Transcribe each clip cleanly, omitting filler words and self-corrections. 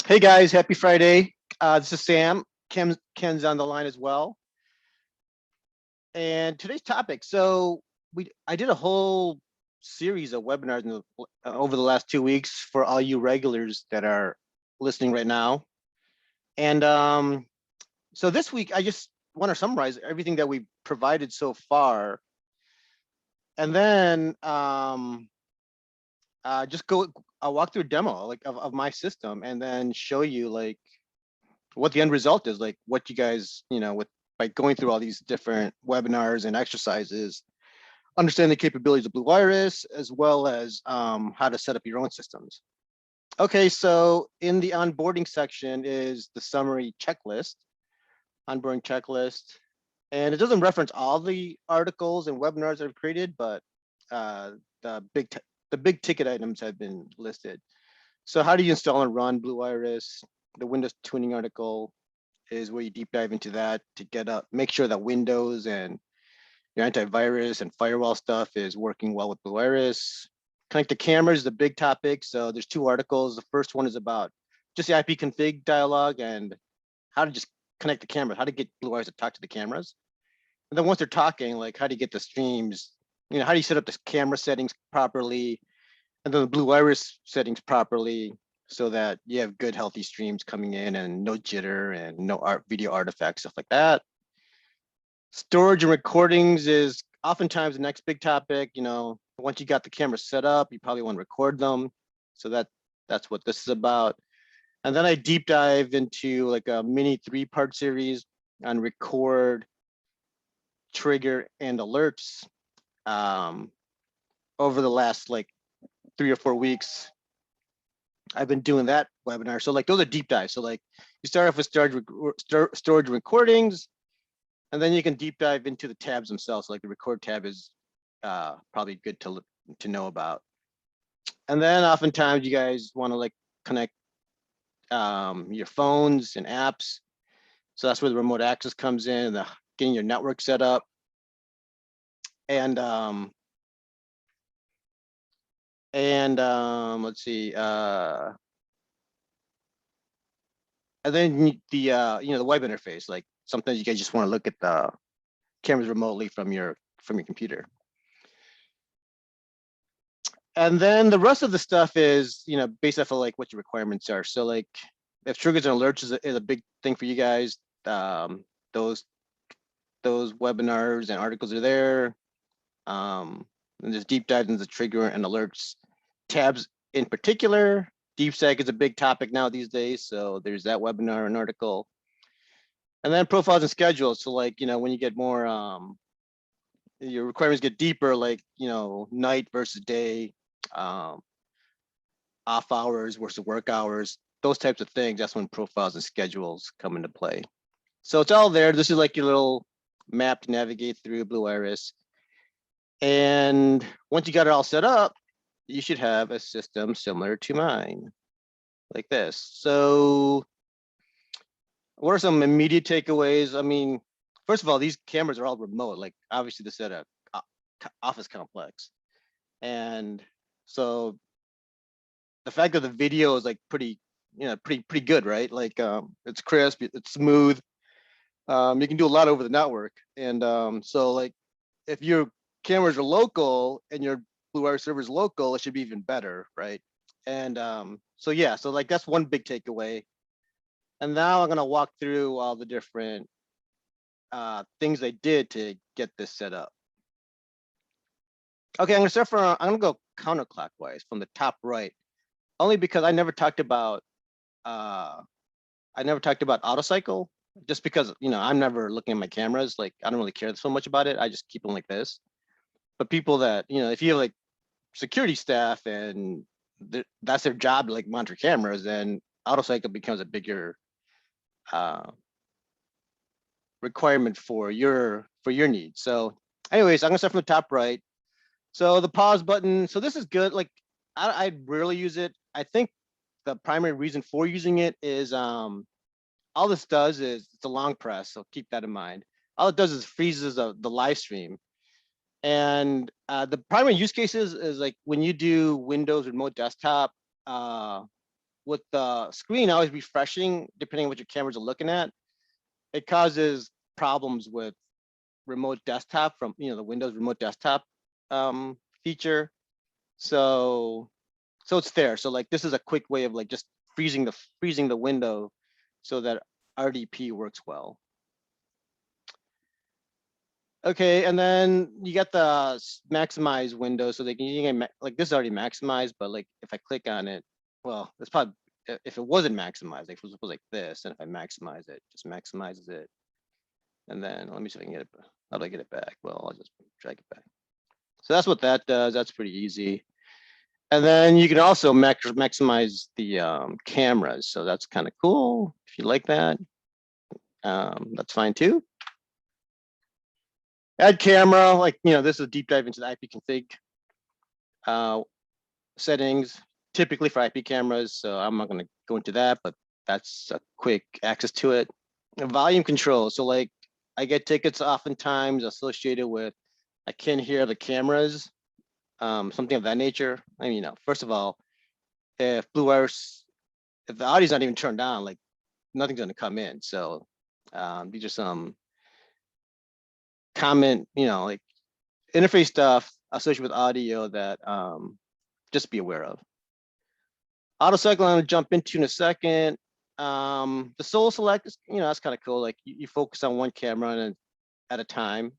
Hey guys, happy Friday. This is Sam. Ken's on the line as well. And today's topic. I did a whole series of webinars over the last 2 weeks for all you regulars that are listening right now. And so this week, I just want to summarize everything that we've provided so far, and then just go. I'll walk through a demo of my system, and then show you what the end result is, like what you guys, with by going through all these different webinars and exercises, understand the capabilities of Blue Iris, as well as how to set up your own systems. Okay, so in the onboarding section is the summary checklist, onboarding checklist. And it doesn't reference all the articles and webinars that I've created, but the big ticket items have been listed. So how do you install and run Blue Iris? The Windows tuning article is where you deep dive into that to make sure that Windows and your antivirus and firewall stuff is working well with Blue Iris. Connect the cameras is the big topic. So there's two articles. The first one is about just the IP config dialog and how to just connect the camera, how to get Blue Iris to talk to the cameras. And then once they're talking, like how do you get the streams, how do you set up the camera settings properly, and then the Blue Iris settings properly, so that you have good, healthy streams coming in and no jitter and no video artifacts, stuff like that. Storage and recordings is oftentimes the next big topic. Once you got the camera set up, you probably want to record them. So that's what this is about. And then I deep dive into like a mini 3-part series on record, trigger, and alerts over the last 3 or 4 weeks. I've been doing that webinar. So those are deep dives. So you start off with storage recordings, and then you can deep dive into the tabs themselves. Like the record tab is probably good to know about. And then oftentimes you guys want to connect your phones and apps. So that's where the remote access comes in, getting your network set up. And let's see. And then the web interface. Like sometimes you guys just want to look at the cameras remotely from your computer. And then the rest of the stuff is, based off of what your requirements are. So if triggers and alerts is a big thing for you guys, those webinars and articles are there. And there's deep dives into the trigger and alerts tabs in particular. DeepSec is a big topic now these days, so there's that webinar and article. And then profiles and schedules. So when you get more, your requirements get deeper, night versus day, off hours versus work hours, those types of things. That's when profiles and schedules come into play. So it's all there. This is your little map to navigate through Blue Iris. And once you got it all set up, you should have a system similar to mine, like this. So what are some immediate takeaways? I mean, first of all, these cameras are all remote. Obviously this is at a office complex. And so the fact that the video is pretty good, right? It's crisp, it's smooth. You can do a lot over the network. And so if your cameras are local and your Blue Iris server is local, it should be even better, right? And so yeah, so that's one big takeaway. And now I'm gonna walk through all the different things I did to get this set up. Okay, I'm gonna go counterclockwise from the top right, only because I never talked about auto cycle, just because I'm never looking at my cameras. I don't really care so much about it. I just keep them like this. But people that if you have security staff and that's their job to monitor cameras, then auto cycle becomes a bigger requirement for your needs. So anyways, I'm gonna start from the top right. So the pause button, so this is good. I rarely use it. I think the primary reason for using it is all this does is it's a long press, so keep that in mind. All it does is freezes the live stream. And the primary use cases is when you do Windows remote desktop with the screen always refreshing, depending on what your cameras are looking at, it causes problems with remote desktop from, the Windows remote desktop feature. So it's there. So like this is a quick way of like just freezing the window so that RDP works well. Okay, and then you got the maximize window, so they can like this is already maximized, but like if I click on it, well, it's probably if it wasn't maximized, like if it was like this, and if I maximize it, just maximizes it. And then let me see if I can get it. How do I get it back? Well, I'll just drag it back. So that's what that does. That's pretty easy. And then you can also maximize the cameras. So that's kind of cool. If you like that, that's fine too. Add camera, like, this is a deep dive into the IP config settings, typically for IP cameras. So I'm not going to go into that, but that's a quick access to it. Volume control. So like I get tickets oftentimes associated with, I can't hear the cameras, something of that nature. I mean, first of all, if Blue Iris, if the audio's not even turned on, like nothing's going to come in. So these are some comment, like interface stuff associated with audio that just be aware of. Auto cycle I'm going to jump into in a second. The solo select is, that's kind of cool. Like you focus on one camera at a time.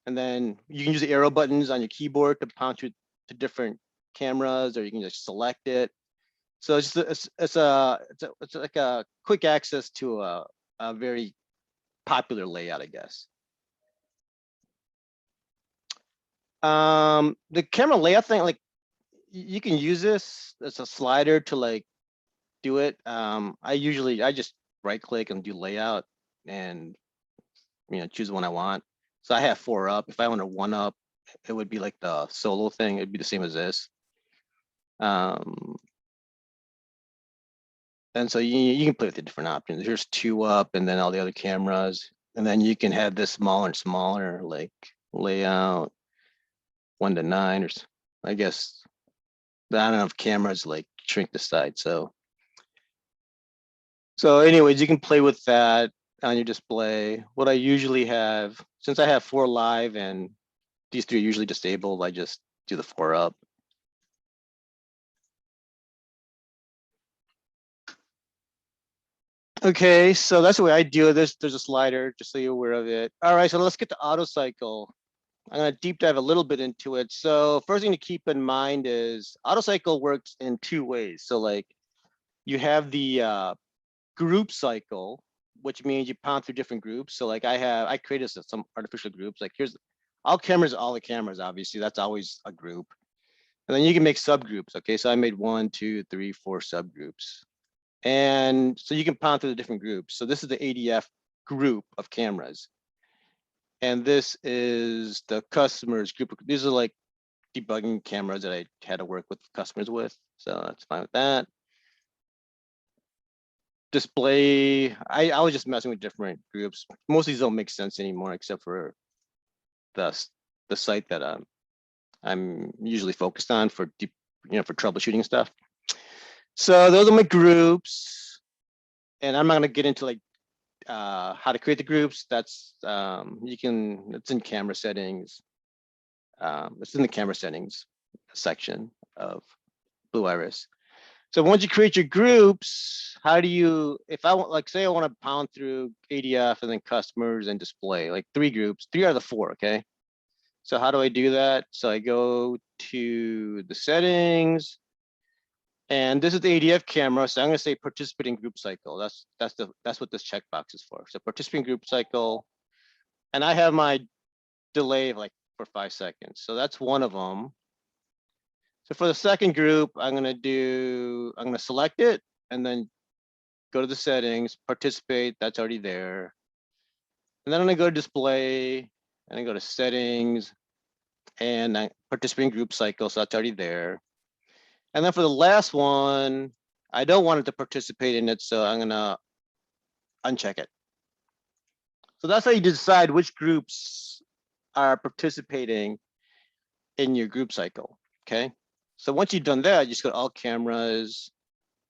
And then you can use the arrow buttons on your keyboard to pound to different cameras, or you can just select it. So it's like a quick access to a very popular layout, I guess. The camera layout thing, like you can use this as a slider to like do it. I just right click and do layout and choose the one I want. So I have 4 up. If I wanted 1 up, it would be like the solo thing. It'd be the same as this. And so you can play with the different options. Here's 2 up, and then all the other cameras, and then you can have this smaller and smaller, like layout 1 to 9, or I guess I don't know if cameras like shrink the side. So anyways, you can play with that on your display. What I usually have, since I have 4 live and these 3 are usually disabled, I just do the 4 up. Okay, so that's the way I do it. There's a slider, just so you're aware of it. All right, so let's get to auto cycle. I'm gonna deep dive a little bit into it. So first thing to keep in mind is auto cycle works in 2 ways. So like you have the group cycle, which means you pound through different groups. So like I created some artificial groups. Like here's all the cameras, obviously, that's always a group. And then you can make subgroups. Okay, so I made 1, 2, 3, 4 subgroups. And so you can pound through the different groups. So this is the ADF group of cameras. And this is the customers group. These are like debugging cameras that I had to work with customers with. So that's fine with that. Display, I was just messing with different groups. Most of these don't make sense anymore, except for the site that I'm usually focused on for deep, for troubleshooting stuff. So those are my groups, and I'm not gonna get into like how to create the groups. That's it's in camera settings. It's in the camera settings section of Blue Iris. So once you create your groups, how do you, if I want, like, say I want to pound through ADF and then customers and display, like 3 groups, 3 out of the 4, okay? So how do I do that? So I go to the settings, and this is the ADF camera. So I'm going to say participating group cycle. That's what this checkbox is for. So participating group cycle, and I have my delay of like for 5 seconds. So that's one of them. So for the second group, I'm going to select it and then go to the settings, participate, that's already there. And then I'm going to go to display, and I go to settings, and participating group cycle, so that's already there. And then for the last one, I don't want it to participate in it, so I'm going to uncheck it. So that's how you decide which groups are participating in your group cycle, okay? So once you've done that, you just go to all cameras,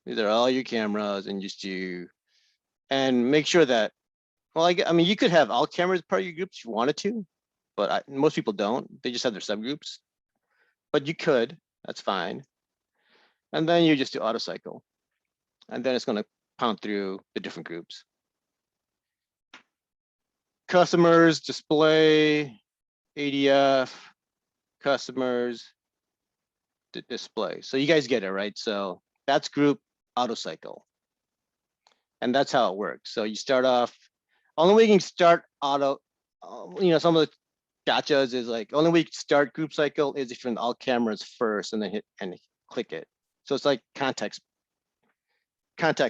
These are all your cameras, and just do, and make sure that, well, I mean, you could have all cameras part of your groups if you wanted to, but most people don't. They just have their subgroups. But you could, that's fine. And then you just do auto cycle. And then it's going to pound through the different groups. Customers, display, ADF, customers, display. So you guys get it, right? So that's group auto cycle. And that's how it works. So you start off, only way you can start auto, some of the gotchas is like, only way you can start group cycle is if you're in all cameras first and then hit and click it. So it's like context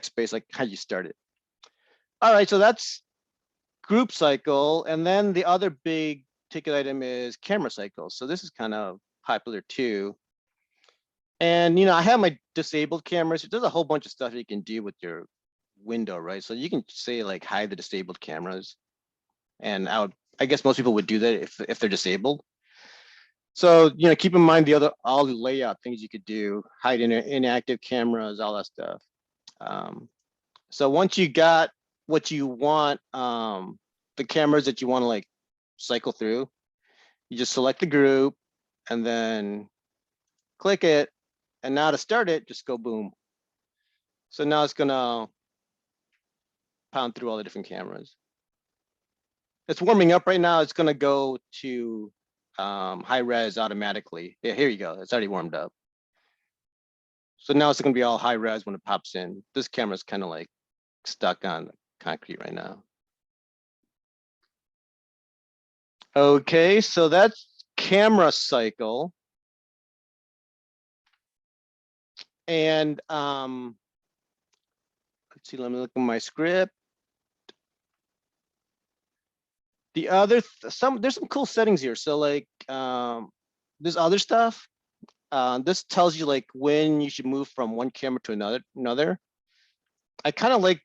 space, like how you start it. All right, so that's group cycle. And then the other big ticket item is camera cycle. So this is kind of popular too. And I have my disabled cameras. There's a whole bunch of stuff you can do with your window, right? So you can say like hide the disabled cameras. And I guess most people would do that if they're disabled. So, keep in mind all the layout things you could do, hide inactive cameras, all that stuff. So once you got what you want, the cameras that you want to like cycle through, you just select the group and then click it. And now to start it, just go boom. So now it's gonna pound through all the different cameras. It's warming up right now. It's gonna go to high res automatically. Yeah, here you go. It's already warmed up. So now it's gonna be all high res when it pops in. This camera's kind of like stuck on concrete right now. Okay, so that's camera cycle. And let's see, let me look at my script. The other, there's some cool settings here. So like this other stuff, this tells you like when you should move from one camera to another. I kind of like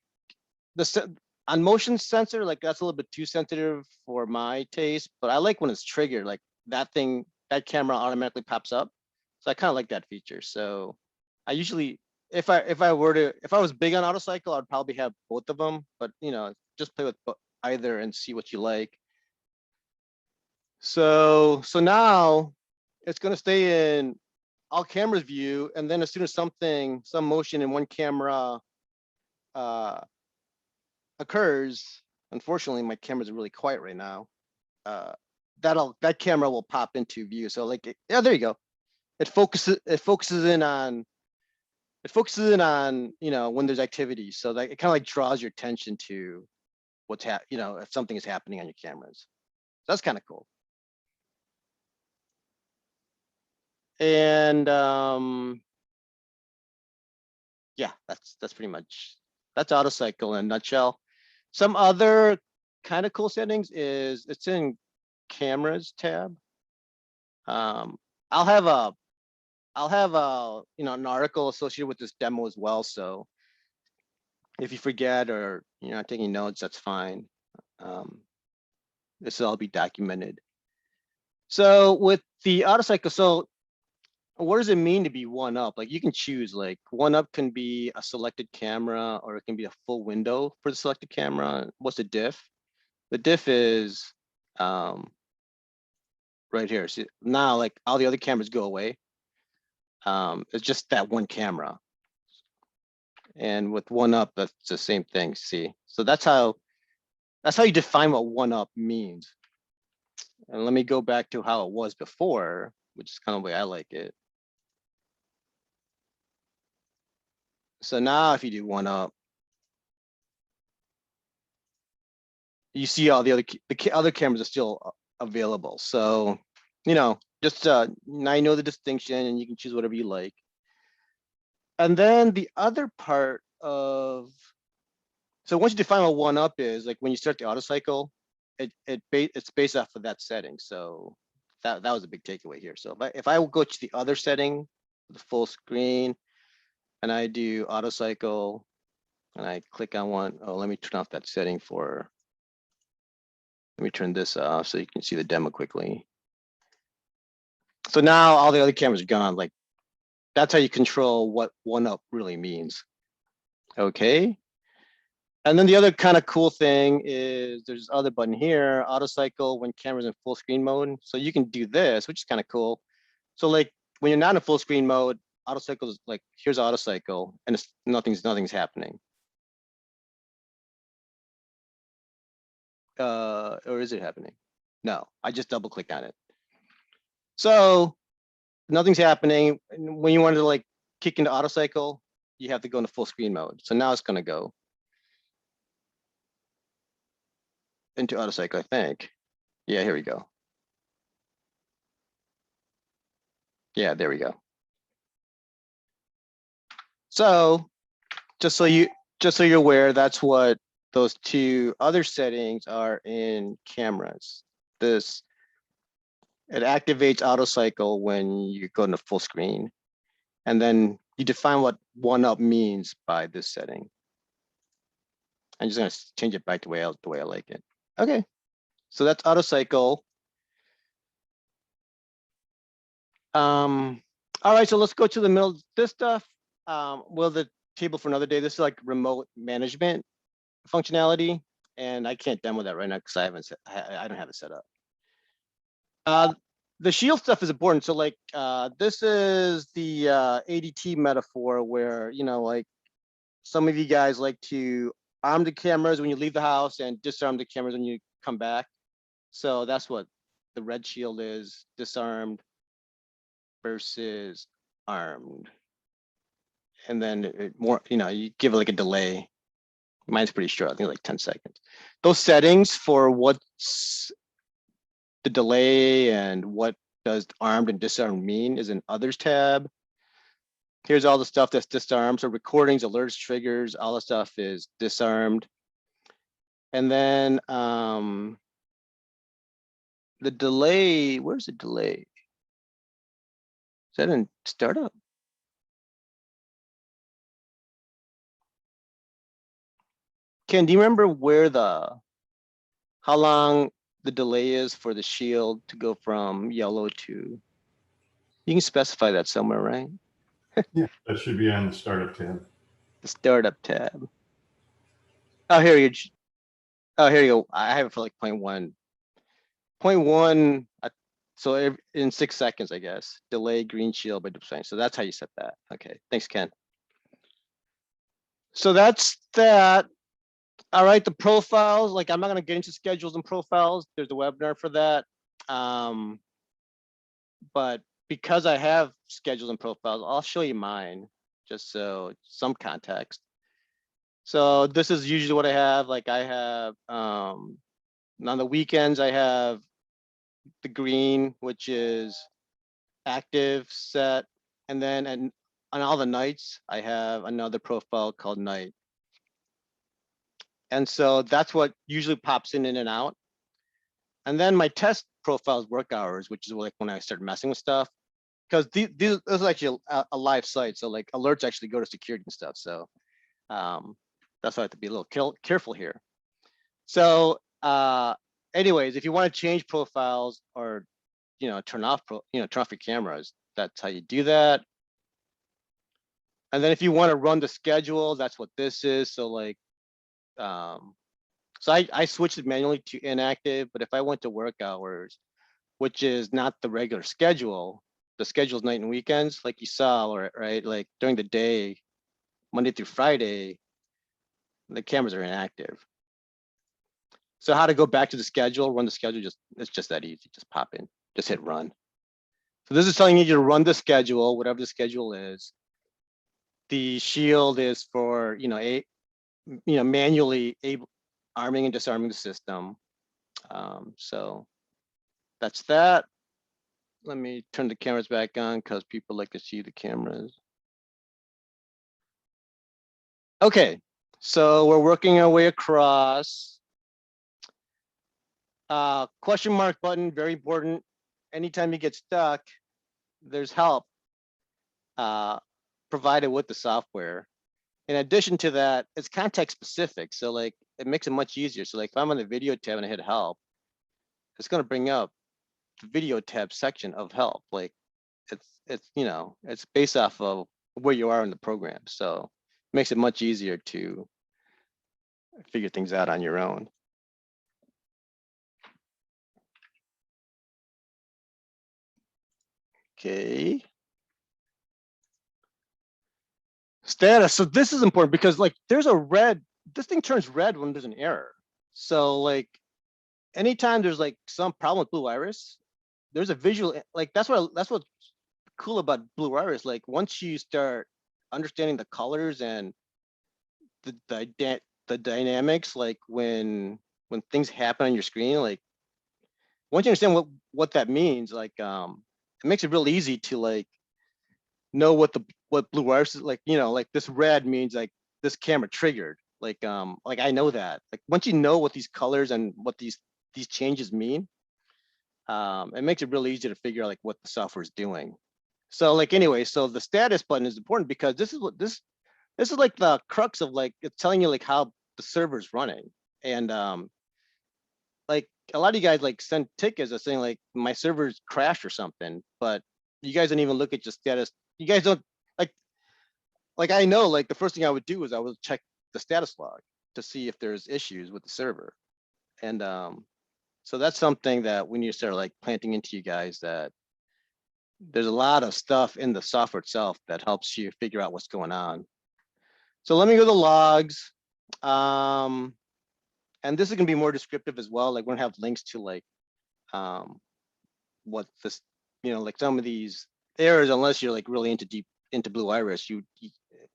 on motion sensor, like that's a little bit too sensitive for my taste, but I like when it's triggered, like that camera automatically pops up. So I kind of like that feature. So I usually, if I was big on auto cycle, I'd probably have both of them, but just play with either and see what you like. So now it's going to stay in all cameras view, and then as soon as some motion in one camera occurs, unfortunately my cameras are really quiet right now, that camera will pop into view. So like, yeah, there you go. It focuses in on when there's activity. So that it kind of like draws your attention to what's if something is happening on your cameras. So that's kind of cool. And yeah, that's pretty much, that's auto cycle in a nutshell. Some other kind of cool settings is it's in cameras tab. I'll have an article associated with this demo as well. So if you forget or you're not taking notes, that's fine. This will all be documented. So with the auto cycle, so what does it mean to be one up? Like you can choose, like one up can be a selected camera or it can be a full window for the selected camera. What's the diff? The diff is right here. So now like all the other cameras go away. It's just that one camera. And with one up, that's the same thing. See, so that's how you define what one up means. And let me go back to how it was before, which is kind of the way I like it. So now if you do one up, you see all the other cameras are still available. So, just now you know the distinction and you can choose whatever you like. And then the other part of, so once you define what one up is, like when you start the auto cycle, it's based off of that setting. So that was a big takeaway here. So if I will go to the other setting, the full screen, and I do auto cycle, and I click on one, oh, let me turn off that setting let me turn this off so you can see the demo quickly. So now all the other cameras are gone. Like that's how you control what one up really means. Okay. And then the other kind of cool thing is there's other button here, auto cycle when camera's in full screen mode. So you can do this, which is kind of cool. So like when you're not in full screen mode, auto cycle is like, here's auto cycle and it's nothing's happening. Or is it happening? No, I just double clicked on it. So nothing's happening. And when you wanted to like kick into auto cycle, you have to go into full screen mode. So now it's going to go into auto cycle, I think. Yeah, here we go. Yeah, there we go. So just so you're aware, that's what those two other settings are in cameras. This, it activates auto cycle when you go into full screen. And then you define what one up means by this setting. I'm just gonna change it back the way I like it. Okay, so that's auto cycle. All right, so let's go to the middle. This stuff, well, the table for another day. This is like remote management functionality, and I can't demo that right now because I don't have it set up. The shield stuff is important. So like, this is the ADT metaphor where, you know, like some of you guys like to arm the cameras when you leave the house and disarm the cameras when you come back. So that's what the red shield is, disarmed versus armed. And then more, you know, you give it like a delay. Mine's pretty short, I think like 10 seconds. Those settings for what's the delay and what does armed and disarmed mean is in others tab. Here's all the stuff that's disarmed. So recordings, alerts, triggers, all the stuff is disarmed. And then the delay, where's the delay? Is that in startup? Ken, do you remember where how long the delay is for the shield to go from yellow to, you can specify that somewhere, right? Yeah, that should be on the startup tab. The startup tab. Oh, here you oh, here you go. I have it for like 0.1. 0.1, so in 6 seconds, I guess. Delay green shield by design. So that's how you set that. Okay, thanks, Ken. So that's that. All right, the profiles, like I'm not gonna get into schedules and profiles. There's a webinar for that. But because I have schedules and profiles, I'll show you mine just so some context. So this is usually what I have. Like I have, on the weekends, I have the green, which is active set. And then on all the nights, I have another profile called night. And so that's what usually pops in and out. And then my test profiles work hours, which is like when I start messing with stuff. Because this is actually a live site. So like alerts actually go to security and stuff. So that's why I have to be a little careful here. So anyways, if you want to change profiles or, you know, turn off your cameras, that's how you do that. And then if you want to run the schedule, that's what this is. So like, so I switched it manually to inactive, but if I went to work hours, which is not the regular schedule, the schedule's night and weekends, like you saw, right? Like during the day, Monday through Friday, the cameras are inactive. So how to go back to the schedule, run the schedule, it's just that easy. Just pop in, just hit run. So this is telling you to run the schedule, whatever the schedule is. The shield is for, you know, manually arming and disarming the system. So that's that. Let me turn the cameras back on because people like to see the cameras. Okay, so we're working our way across. Question mark button, very important. Anytime you get stuck, there's help provided with the software. In addition to that, it's context specific. So like it makes it much easier. So like if I'm on the video tab and I hit help, it's going to bring up the video tab section of help. Like it's, you know, it's based off of where you are in the program. So Makes it much easier to figure things out on your own. Okay. Status. So this is important because like there's a red, this thing turns red when there's an error. So like anytime there's like some problem with Blue Iris, there's a visual, like that's what's cool about Blue Iris. Like once you start understanding the colors and the dynamics, like when things happen on your screen, like once you understand what that means, like it makes it real easy to like know what Blue Iris is like, you know, like this red means like this camera triggered. Like I know that. Like once you know what these colors and what these changes mean, it makes it really easy to figure out like what the software is doing. So like anyway, so the status button is important because this is like the crux of like it's telling you like how the server is running. And like a lot of you guys like send tickets of saying like my server's crashed or something, but you guys don't even look at your status. You guys don't like I know like the first thing I would do is I would check the status log to see if there's issues with the server. And so that's something that we need to start like planting into you guys, that there's a lot of stuff in the software itself that helps you figure out what's going on. So let me go to the logs. And this is gonna be more descriptive as well. Like we're gonna have links to like what this, you know, like some of these errors, unless you're like really into Blue Iris, you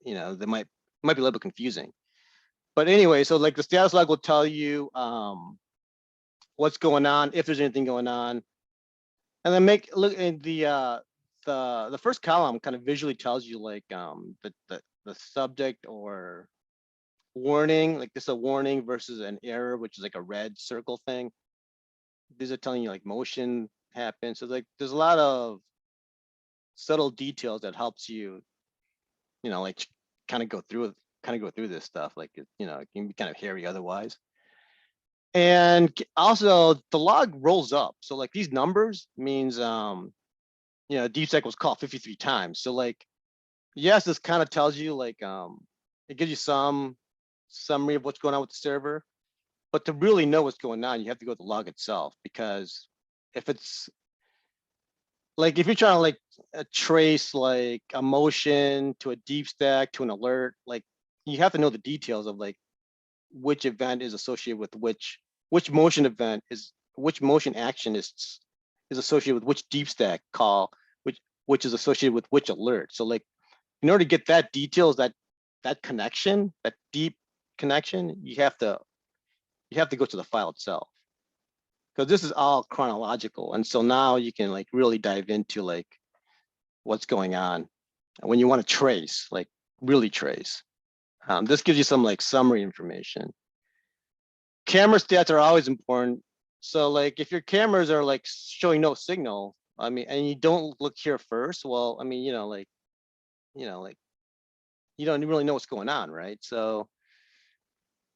know, they might be a little bit confusing. But anyway, so like the status log will tell you what's going on, if there's anything going on. And then look in the first column kind of visually tells you like the subject or warning, like this is a warning versus an error, which is like a red circle thing. These are telling you like motion happens. So like there's a lot of subtle details that helps you, you know, like kind of go through this stuff. Like you know, it can be kind of hairy otherwise. And also the log rolls up. So like these numbers means you know, DeepSec was called 53 times. So like yes, this kind of tells you like it gives you some summary of what's going on with the server. But to really know what's going on, you have to go to the log itself, because if it's like if you're trying to like trace like a motion to a deep stack to an alert, like you have to know the details of like which event is associated with which motion event is, which motion action is associated with which deep stack call, which is associated with which alert. So like in order to get that details, that connection, that deep connection, you have to go to the file itself, because this is all chronological. And so now you can like really dive into like what's going on when you want to trace, like really trace. This gives you some like summary information. Camera stats are always important. So like if your cameras are like showing no signal, I mean, and you don't look here first, well, I mean, you know, like you don't really know what's going on, right? So,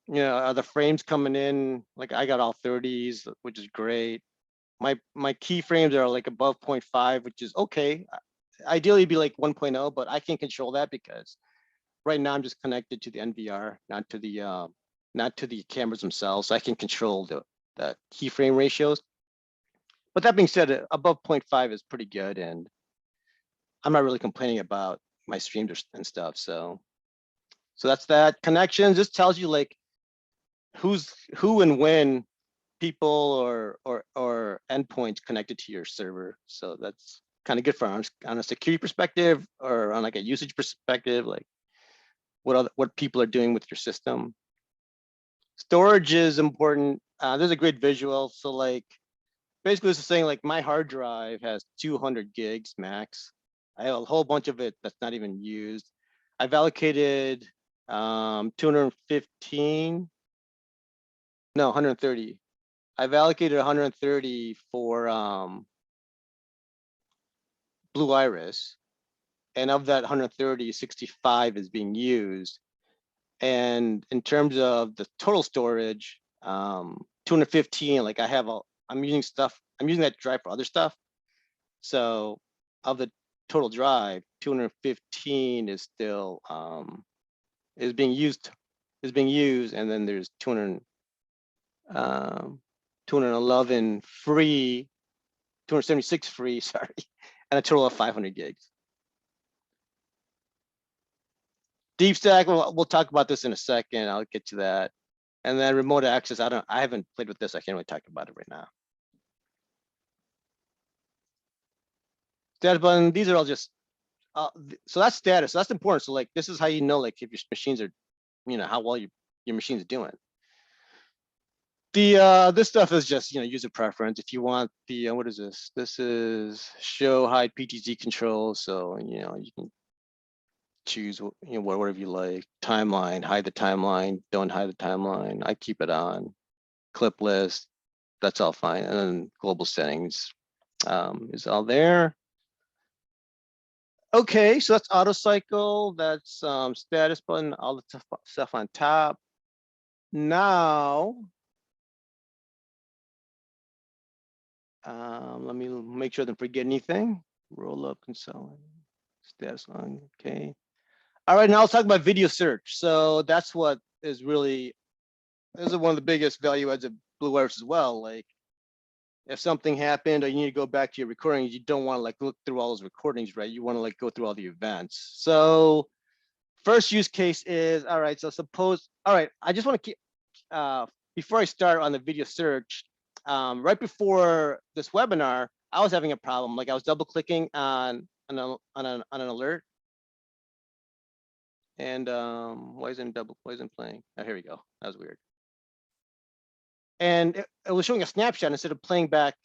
you know, are the frames coming in? Like I got all 30s, which is great. My keyframes are like above 0.5, which is okay. Ideally it'd be like 1.0, but I can't control that because right now I'm just connected to the NVR, not to the cameras themselves. So I can control the keyframe ratios. But that being said, above 0.5 is pretty good, and I'm not really complaining about my streams and stuff. So that's that. Connections, this tells you like who and when people or endpoints connected to your server. So that's kind of good for on a security perspective, or on like a usage perspective, like what people are doing with your system. Storage is important. There's a great visual. So like basically this is saying like my hard drive has 200 gigs max. I have a whole bunch of it that's not even used. I've allocated 215, no, 130. I've allocated 130 for Blue Iris, and of that 130, 65 is being used. And in terms of the total storage, 215, like I'm using that drive for other stuff. So of the total drive, 215 is still is being used, and then there's 211 free, 276 free, sorry, and a total of 500 gigs. Deep stack, we'll talk about this in a second. I'll get to that. And then remote access, I haven't played with this. I can't really talk about it right now. Status button, these are all just, so that's status. So that's important. So like, this is how you know, like if your machines are, how well your machine's doing. This stuff is just, user preference. If you want the, what is this? This is show hide PTZ control. So, you can choose, whatever you like. Timeline, hide the timeline, don't hide the timeline. I keep it on. Clip list, that's all fine. And then global settings is all there. Okay, so that's auto cycle. That's status button, all the stuff on top. Now, let me make sure I don't forget anything. Roll up console, status on, okay. All right, now let's talk about video search. So that's what is really, this is one of the biggest value adds of Blue Wires as well. Like if something happened or you need to go back to your recordings, you don't want to like look through all those recordings, right? You want to like go through all the events. So first use case is, all right, so suppose, all right, I just want to keep, before I start on the video search, right before this webinar, I was having a problem. Like I was double clicking on an alert. And why isn't playing? Oh, here we go. That was weird. And it was showing a snapshot instead of playing back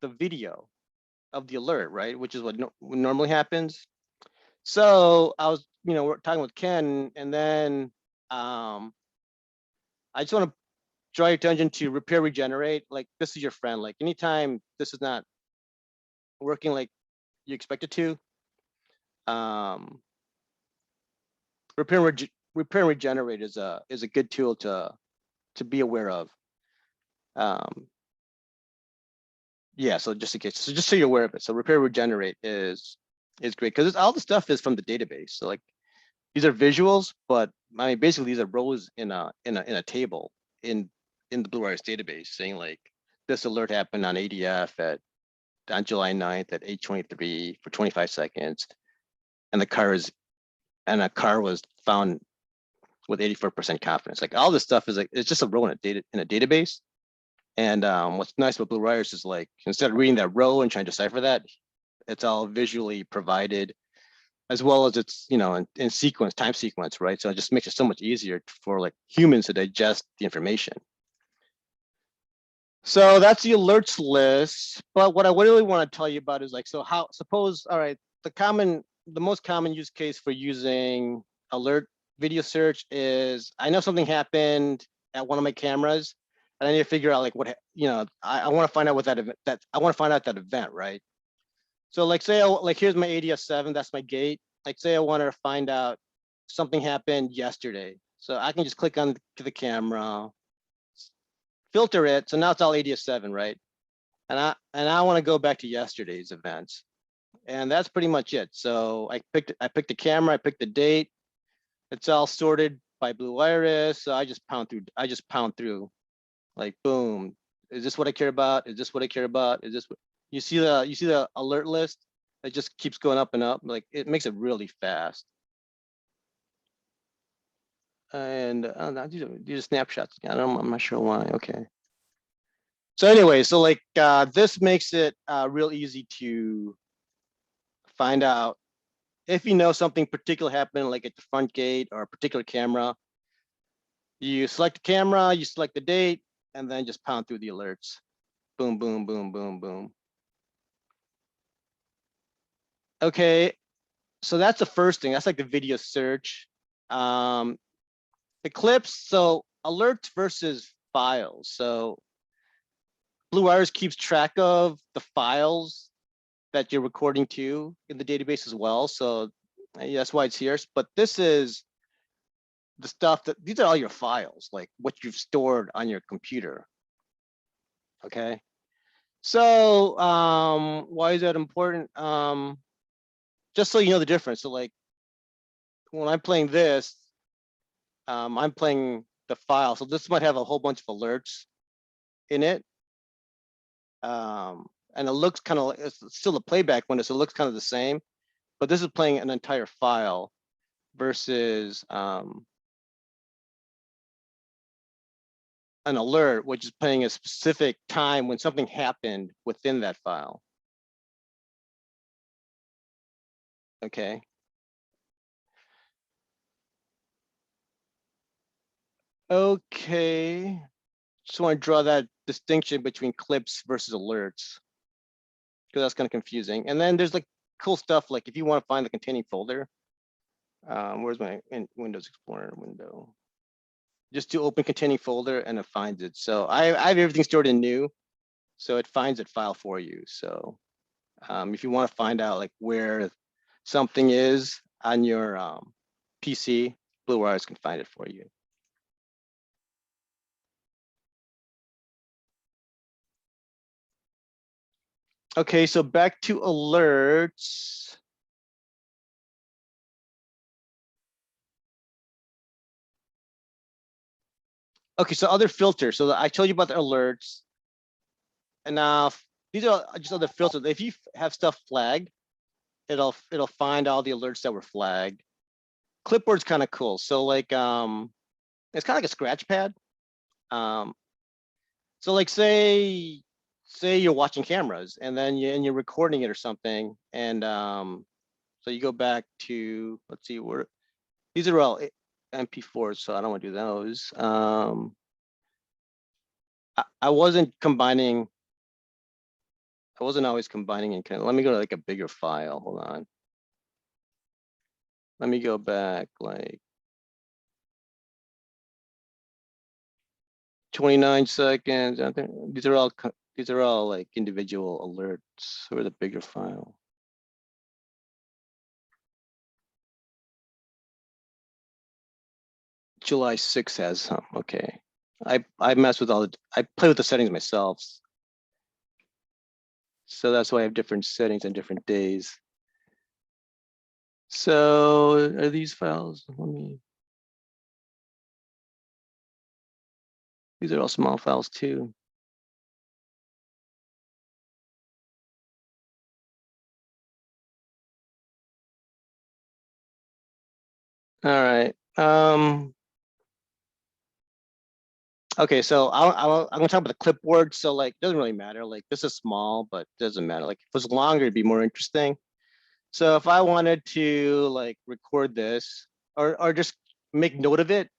the video of the alert, right? Which is what normally happens. So I was, we're talking with Ken, and then I just want to draw your attention to repair regenerate. Like this is your friend. Like anytime this is not working like you expect it to, repair and regenerate is a good tool to be aware of. Yeah, so just in case, so just so you're aware of it. So repair regenerate is great because all the stuff is from the database. So like these are visuals, but I mean basically these are rows in a table in the Blue Wires database saying like this alert happened on ADF on July 9th at 8:23 for 25 seconds, and a car was found with 84% confidence. Like all this stuff is like it's just a row in a database. And what's nice about Blue Wires is like instead of reading that row and trying to decipher that, it's all visually provided, as well as it's in sequence, time sequence, right? So it just makes it so much easier for like humans to digest the information. So that's the alerts list. But what I really want to tell you about is like, so how, suppose, all right, the most common use case for using alert video search is I know something happened at one of my cameras, and I need to figure out like what, I want to find out what that event, right? So like say, like here's my ADS7, that's my gate. Like say I wanted to find out something happened yesterday. So I can just click on the camera, filter it. So now it's all ADS7, right? And I want to go back to yesterday's events. And that's pretty much it. So I picked the camera, I picked the date. It's all sorted by Blue Wires. So I just pound through. Like boom, is this what I care about? Is this what I care about? Is this what you see the alert list? It just keeps going up and up. Like it makes it really fast. And these are snapshots. I'm not sure why. Okay. So anyway, so like this makes it real easy to find out if you know something particular happened, like at the front gate or a particular camera. You select the camera, you select the date, and then just pound through the alerts. Boom, boom, boom, boom, boom. Okay, so that's the first thing. That's like the video search. The clips, so alerts versus files. So Blue Wires keeps track of the files that you're recording to in the database as well. So that's why it's here. But this is the stuff these are all your files, like what you've stored on your computer. Okay. So why is that important? Just so you know the difference. So like when I'm playing this, I'm playing the file, so this might have a whole bunch of alerts in it. And it looks kind of, it's still a playback window, so it looks kind of the same, but this is playing an entire file versus an alert, which is playing a specific time when something happened within that file. Okay. Okay. Just want to draw that distinction between clips versus alerts, because that's kind of confusing. And then there's like cool stuff, like if you want to find the containing folder, where's my Windows Explorer window? Just do open containing folder and it finds it. So I have everything stored in new, so it finds that file for you. So if you want to find out like where something is on your PC, Blue Wires can find it for you. Okay, so back to alerts. Okay, so other filters. So I told you about the alerts. And now these are just other filters. If you have stuff flagged, it'll find all the alerts that were flagged. Clipboard's kind of cool. So like it's kind of like a scratch pad. So like say you're watching cameras and then you're recording it or something, and so you go back to, let's see, where these are all MP4s, so I don't want to do those. I wasn't combining. I wasn't always combining in kind of, let me go to like a bigger file. Hold on. Let me go back like 29 seconds. I think these are all like individual alerts or the bigger file. July 6th has some. Okay. I mess with I play with the settings myself. So that's why I have different settings on different days. So are these files? These are all small files too. All right. Okay, so I'm gonna talk about the clipboard. So like, doesn't really matter. Like this is small, but doesn't matter. Like if it was longer, it'd be more interesting. So if I wanted to like record this or just make note of it,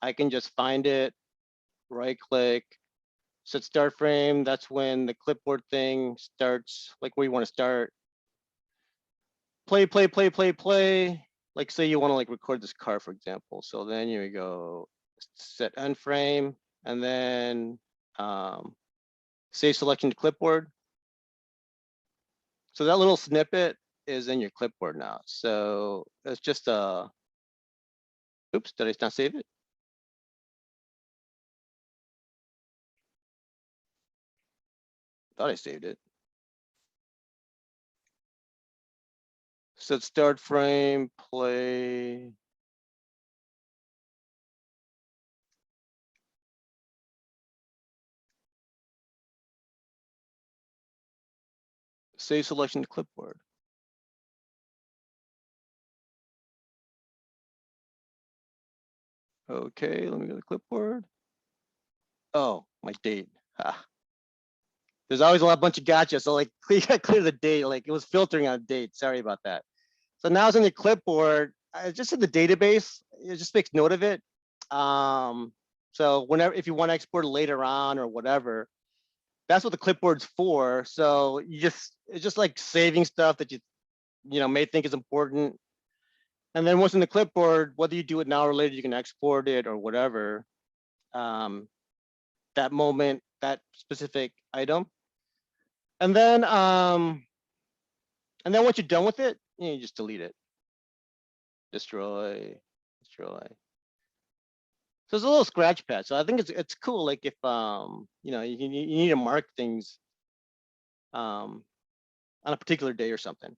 I can just find it, right click, set start frame. That's when the clipboard thing starts, like where you want to start. Play, play, play, play, play. Like say you want to like record this car, for example. So then you go set end frame and then save selection to clipboard. So that little snippet is in your clipboard now. So it's just oops, did I not save it? Thought I saved it. Set start frame, play. Save selection to clipboard. Okay, let me go to clipboard. Oh, my date. Ah. There's always a bunch of gotcha. So like clear the date. Like it was filtering on date. Sorry about that. So now it's in the clipboard. It's just in the database. It just makes note of it. So whenever, if you want to export it later on or whatever, that's what the clipboard's for. So it's just like saving stuff that you may think is important. And then once in the clipboard, whether you do it now or later, you can export it or whatever. That moment, that specific item. And then once you're done with it, you just delete it. Destroy. So it's a little scratch pad. So I think it's cool. Like if you need to mark things on a particular day or something.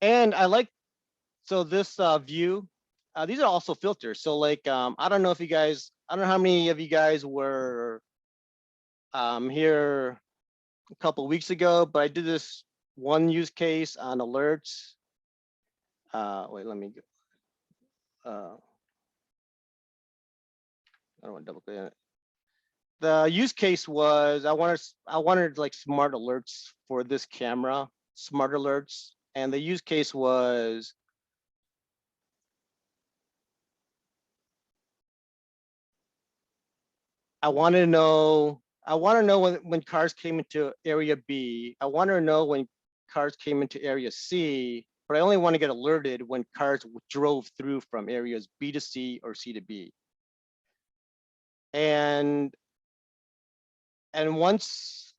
And I like, so this view, these are also filters. So like, I don't know if you guys, I don't know how many of you guys were here a couple weeks ago, but I did this one use case on alerts. Wait, let me go. I don't want to double click on it. The use case was I wanted like smart alerts for this camera, smart alerts, and the use case was I want to know when cars came into area B. I want to know when cars came into area C, but I only want to get alerted when cars drove through from areas B to C or C to B. And once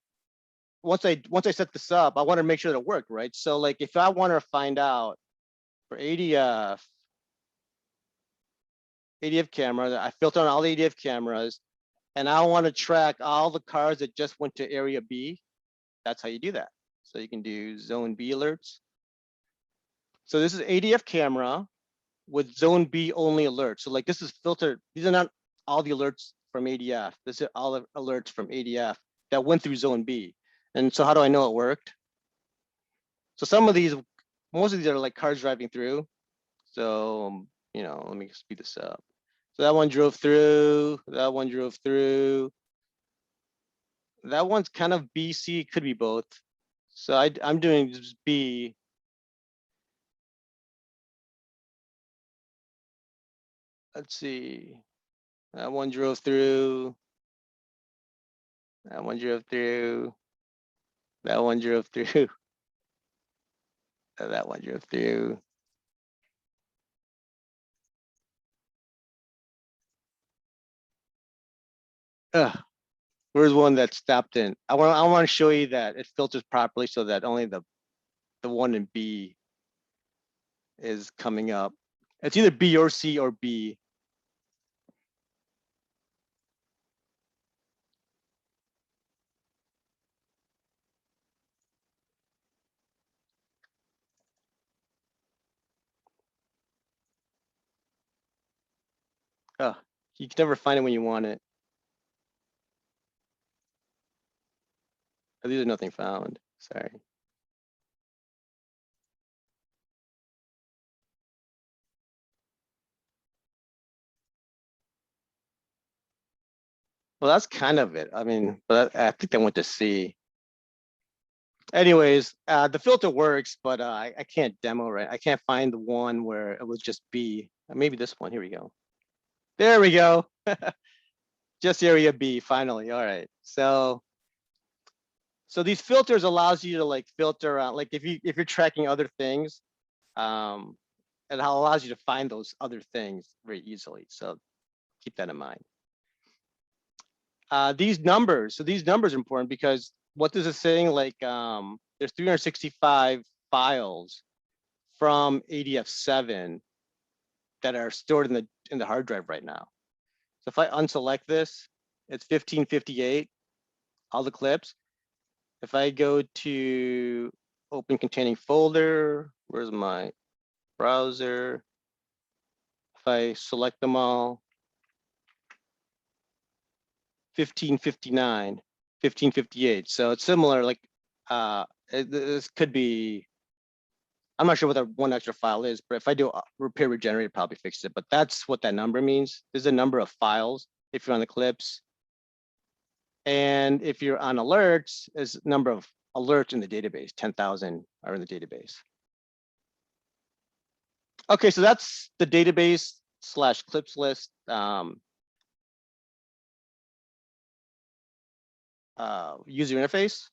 I set this up, I want to make sure that it worked, right? So like if I want to find out for ADF camera, I filter on all the ADF cameras, and I want to track all the cars that just went to area B. That's how you do that. So you can do zone B alerts. So this is ADF camera with zone B only alerts. So like this is filtered. These are not all the alerts from ADF. This is all the alerts from ADF that went through zone B. And so how do I know it worked? So some of these, most of these are like cars driving through. So, you know, let me speed this up. So that one drove through, that one drove through. That one's kind of BC, could be both. So I'm doing just B. Let's see. That one drove through. That one drove through. That one drove through. That one drove through. Ugh, where's one that stopped in? I want to show you that it filters properly so that only the one in B is coming up. It's either B or C or B. Ugh, you can never find it when you want it. Oh, these are nothing found. Sorry. Well, that's kind of it. I mean, but I think they went to C. Anyways, the filter works, but I can't demo, right? I can't find the one where it was just B. Maybe this one. Here we go. There we go. Just area B, finally. All right. So these filters allows you to like filter out, like if you're tracking other things, it allows you to find those other things very easily. So keep that in mind. These numbers, so these numbers are important because what this is saying, like there's 365 files from ADF7 that are stored in the hard drive right now. So if I unselect this, it's 1558, all the clips. If I go to open containing folder, where's my browser? If I select them all, 1559, 1558. So it's similar, like this could be, I'm not sure what that one extra file is, but if I do repair regenerate, it probably fixes it. But that's what that number means. There's a number of files if you're on the clips. And if you're on alerts, there's a number of alerts in the database, 10,000 are in the database. Okay, so that's the database / clips list. User interface.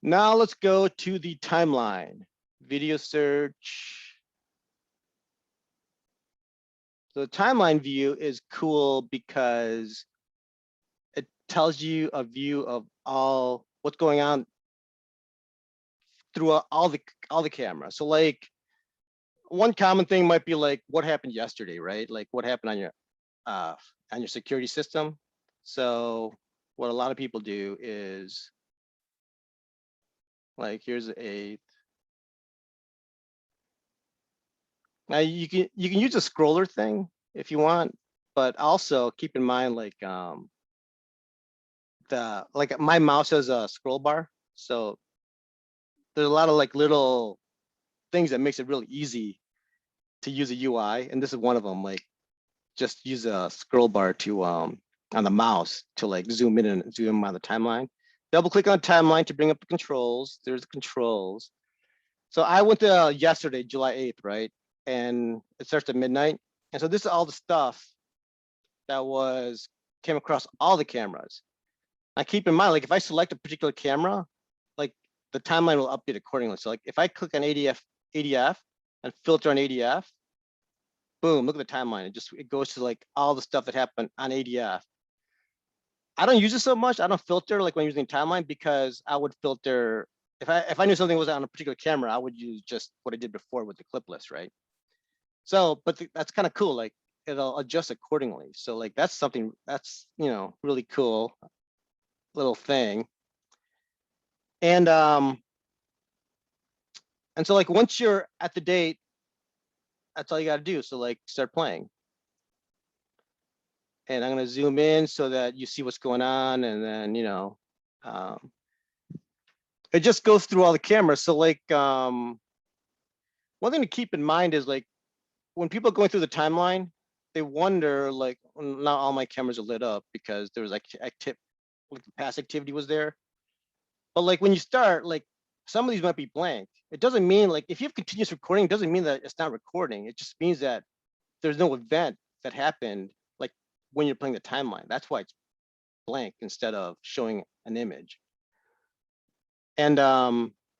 Now let's go to the timeline. Video search. So the timeline view is cool because it tells you a view of all what's going on through all the cameras. So like one common thing might be like what happened yesterday, right? Like what happened on your security system. So what a lot of people do is like here's the 8th. Now you can use a scroller thing if you want, but also keep in mind like my mouse has a scroll bar, so there's a lot of like little things that makes it really easy to use a UI, and this is one of them. Like just use a scroll bar to on the mouse to like zoom in and zoom on the timeline. Double click on timeline to bring up the controls. There's the controls. So I went to yesterday, July 8th, right? And it starts at midnight. And so this is all the stuff that came across all the cameras. Now keep in mind, like if I select a particular camera, like the timeline will update accordingly. So like if I click on ADF and filter on ADF, boom, look at the timeline. It goes to like all the stuff that happened on ADF. I don't use it so much. I don't filter like when using timeline, because I would filter if I knew something was on a particular camera, I would use just what I did before with the clip list, right? So, but that's kind of cool. Like it'll adjust accordingly. So like that's something that's really cool little thing. And so like once you're at the date, that's all you got to do. So like start playing. And I'm going to zoom in so that you see what's going on. And then, it just goes through all the cameras. So like, one thing to keep in mind is like, when people are going through the timeline, they wonder like, not all my cameras are lit up because there was like past activity was there. But like when you start, like some of these might be blank. It doesn't mean like, if you have continuous recording, it doesn't mean that it's not recording. It just means that there's no event that happened like when you're playing the timeline. That's why it's blank instead of showing an image. And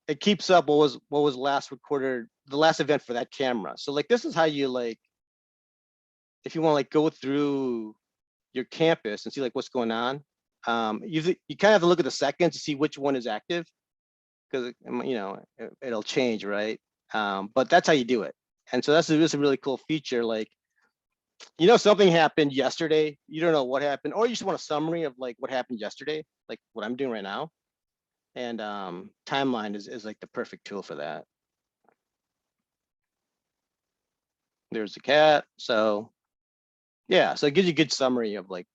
it keeps up what was last recorded, the last event for that camera. So like this is how you like, if you want to like go through your campus and see like what's going on, you kind of have to look at the seconds to see which one is active, because it'll change, right? But that's how you do it. And so that's a really cool feature. Like, something happened yesterday, you don't know what happened, or you just want a summary of like what happened yesterday, like what I'm doing right now. And timeline is like the perfect tool for that. There's the cat. So yeah, so it gives you a good summary of like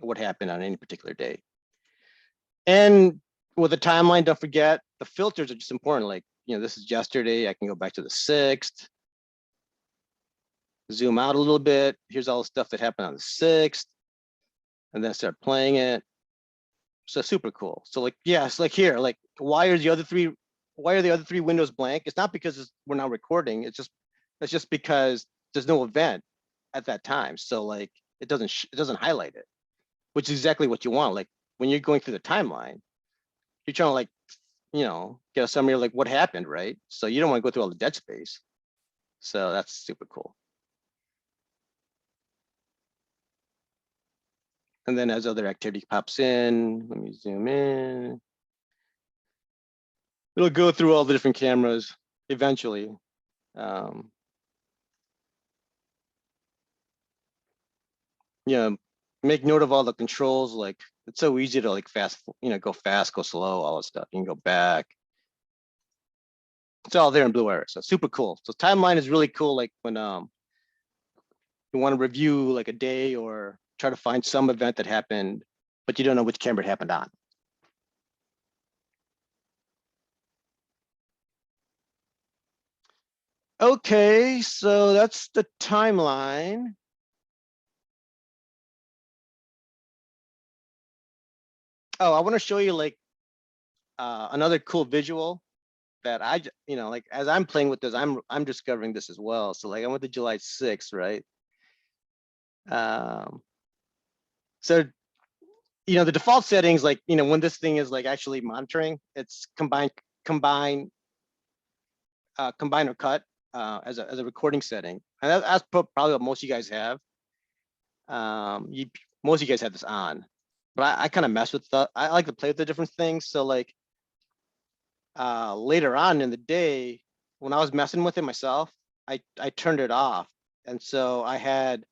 what happened on any particular day. And with the timeline, don't forget the filters are just important. Like, this is yesterday. I can go back to the 6th, zoom out a little bit. Here's all the stuff that happened on the 6th, and then start playing it. So super cool. So like, yeah, it's like here, like why are the other three windows blank? It's not because we're not recording. It's just because there's no event at that time. So like it doesn't highlight it, which is exactly what you want. Like when you're going through the timeline, you're trying to like, get a summary of like what happened, right? So you don't want to go through all the dead space. So that's super cool. And then as other activity pops in, let me zoom in. It'll go through all the different cameras eventually. Make note of all the controls. Like it's so easy to like go fast, go slow, all that stuff. You can go back. It's all there in Blue Iris. So super cool. So timeline is really cool. Like when you want to review like a day or try to find some event that happened, but you don't know which camera it happened on. Okay, so that's the timeline. Oh, I want to show you like another cool visual that like as I'm playing with this, I'm discovering this as well. So like I went to July 6th, right? So the default settings, like when this thing is like actually monitoring, it's combine or cut as a recording setting, and that's probably what most of you guys have. Most of you guys have this on, but I kind of mess with I like to play with the different things. So like later on in the day, when I was messing with it myself, I turned it off, and so I had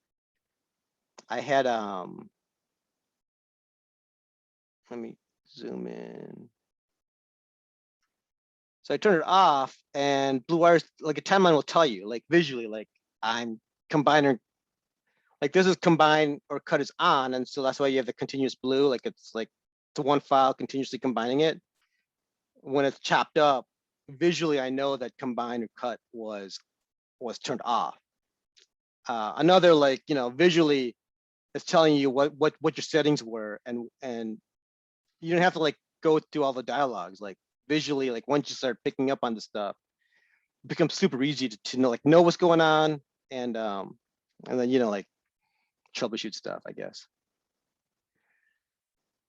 let me zoom in. So I turn it off, and blue wires, like a timeline will tell you, like visually, like I'm combining, like this is combine or cut is on, and so that's why you have the continuous blue, like it's like to one file continuously combining it. When it's chopped up, visually I know that combine or cut was turned off. Another, like, visually it's telling you what your settings were, and you don't have to like go through all the dialogues. Like visually, like once you start picking up on the stuff, it becomes super easy to know what's going on, and then like troubleshoot stuff, I guess.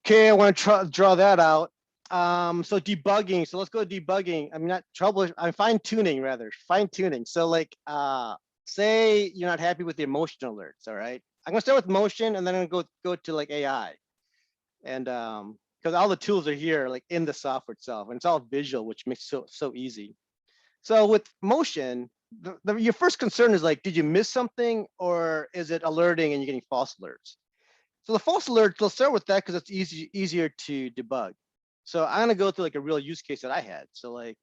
Okay, I want to draw that out. So debugging. So let's go to debugging. I'm not trouble. I'm fine tuning rather. Fine tuning. So like, say you're not happy with the emotion alerts. All right. I'm gonna start with motion, and then I'm gonna go to like AI, and because all the tools are here, like in the software itself, and it's all visual, which makes it so easy. So with motion, your first concern is like, did you miss something, or is it alerting and you're getting false alerts? So the false alerts, let's start with that because it's easier to debug. So I'm gonna go through like a real use case that I had. So like,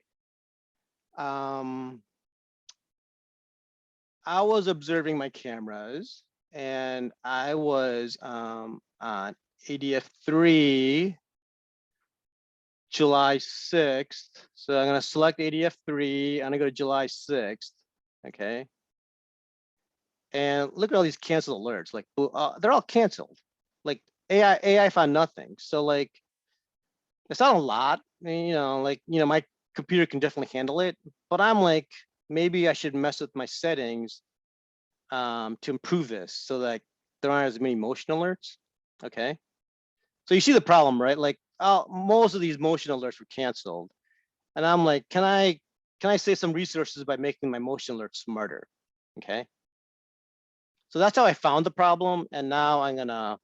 I was observing my cameras, and I was on ADF3 July 6th. So I'm gonna select ADF3. I'm gonna go to July 6th. Okay. And look at all these canceled alerts. Like they're all canceled. Like AI found nothing. So like, it's not a lot. I mean, like, my computer can definitely handle it. But I'm like, maybe I should mess with my settings to improve this so that there aren't as many motion alerts. Okay. So you see the problem, right? Like, most of these motion alerts were canceled. And I'm like, can I save some resources by making my motion alerts smarter? Okay. So that's how I found the problem. And now I'm gonna,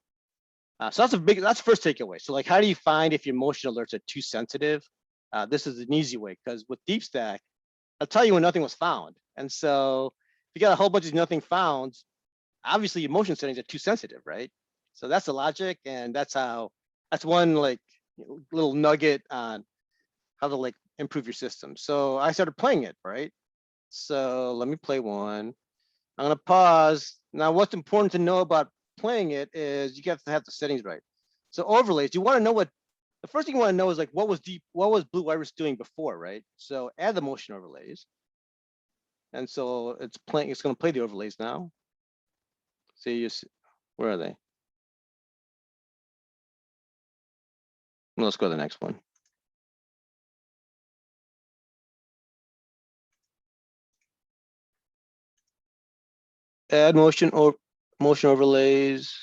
so that's the first takeaway. So like, how do you find if your motion alerts are too sensitive? This is an easy way, because with DeepStack, I'll tell you when nothing was found. And so if you got a whole bunch of nothing found, obviously your motion settings are too sensitive, right? So that's the logic, and that's one like little nugget on how to like improve your system. So I started playing it, right? So let me play one. I'm gonna pause. Now, what's important to know about playing it is you have to have the settings right. So overlays, you want to know the first thing you want to know is like, what was Blue Iris doing before, right? So add the motion overlays. And so it's going to play the overlays now. So where are they? Well, let's go to the next one. Add motion overlays.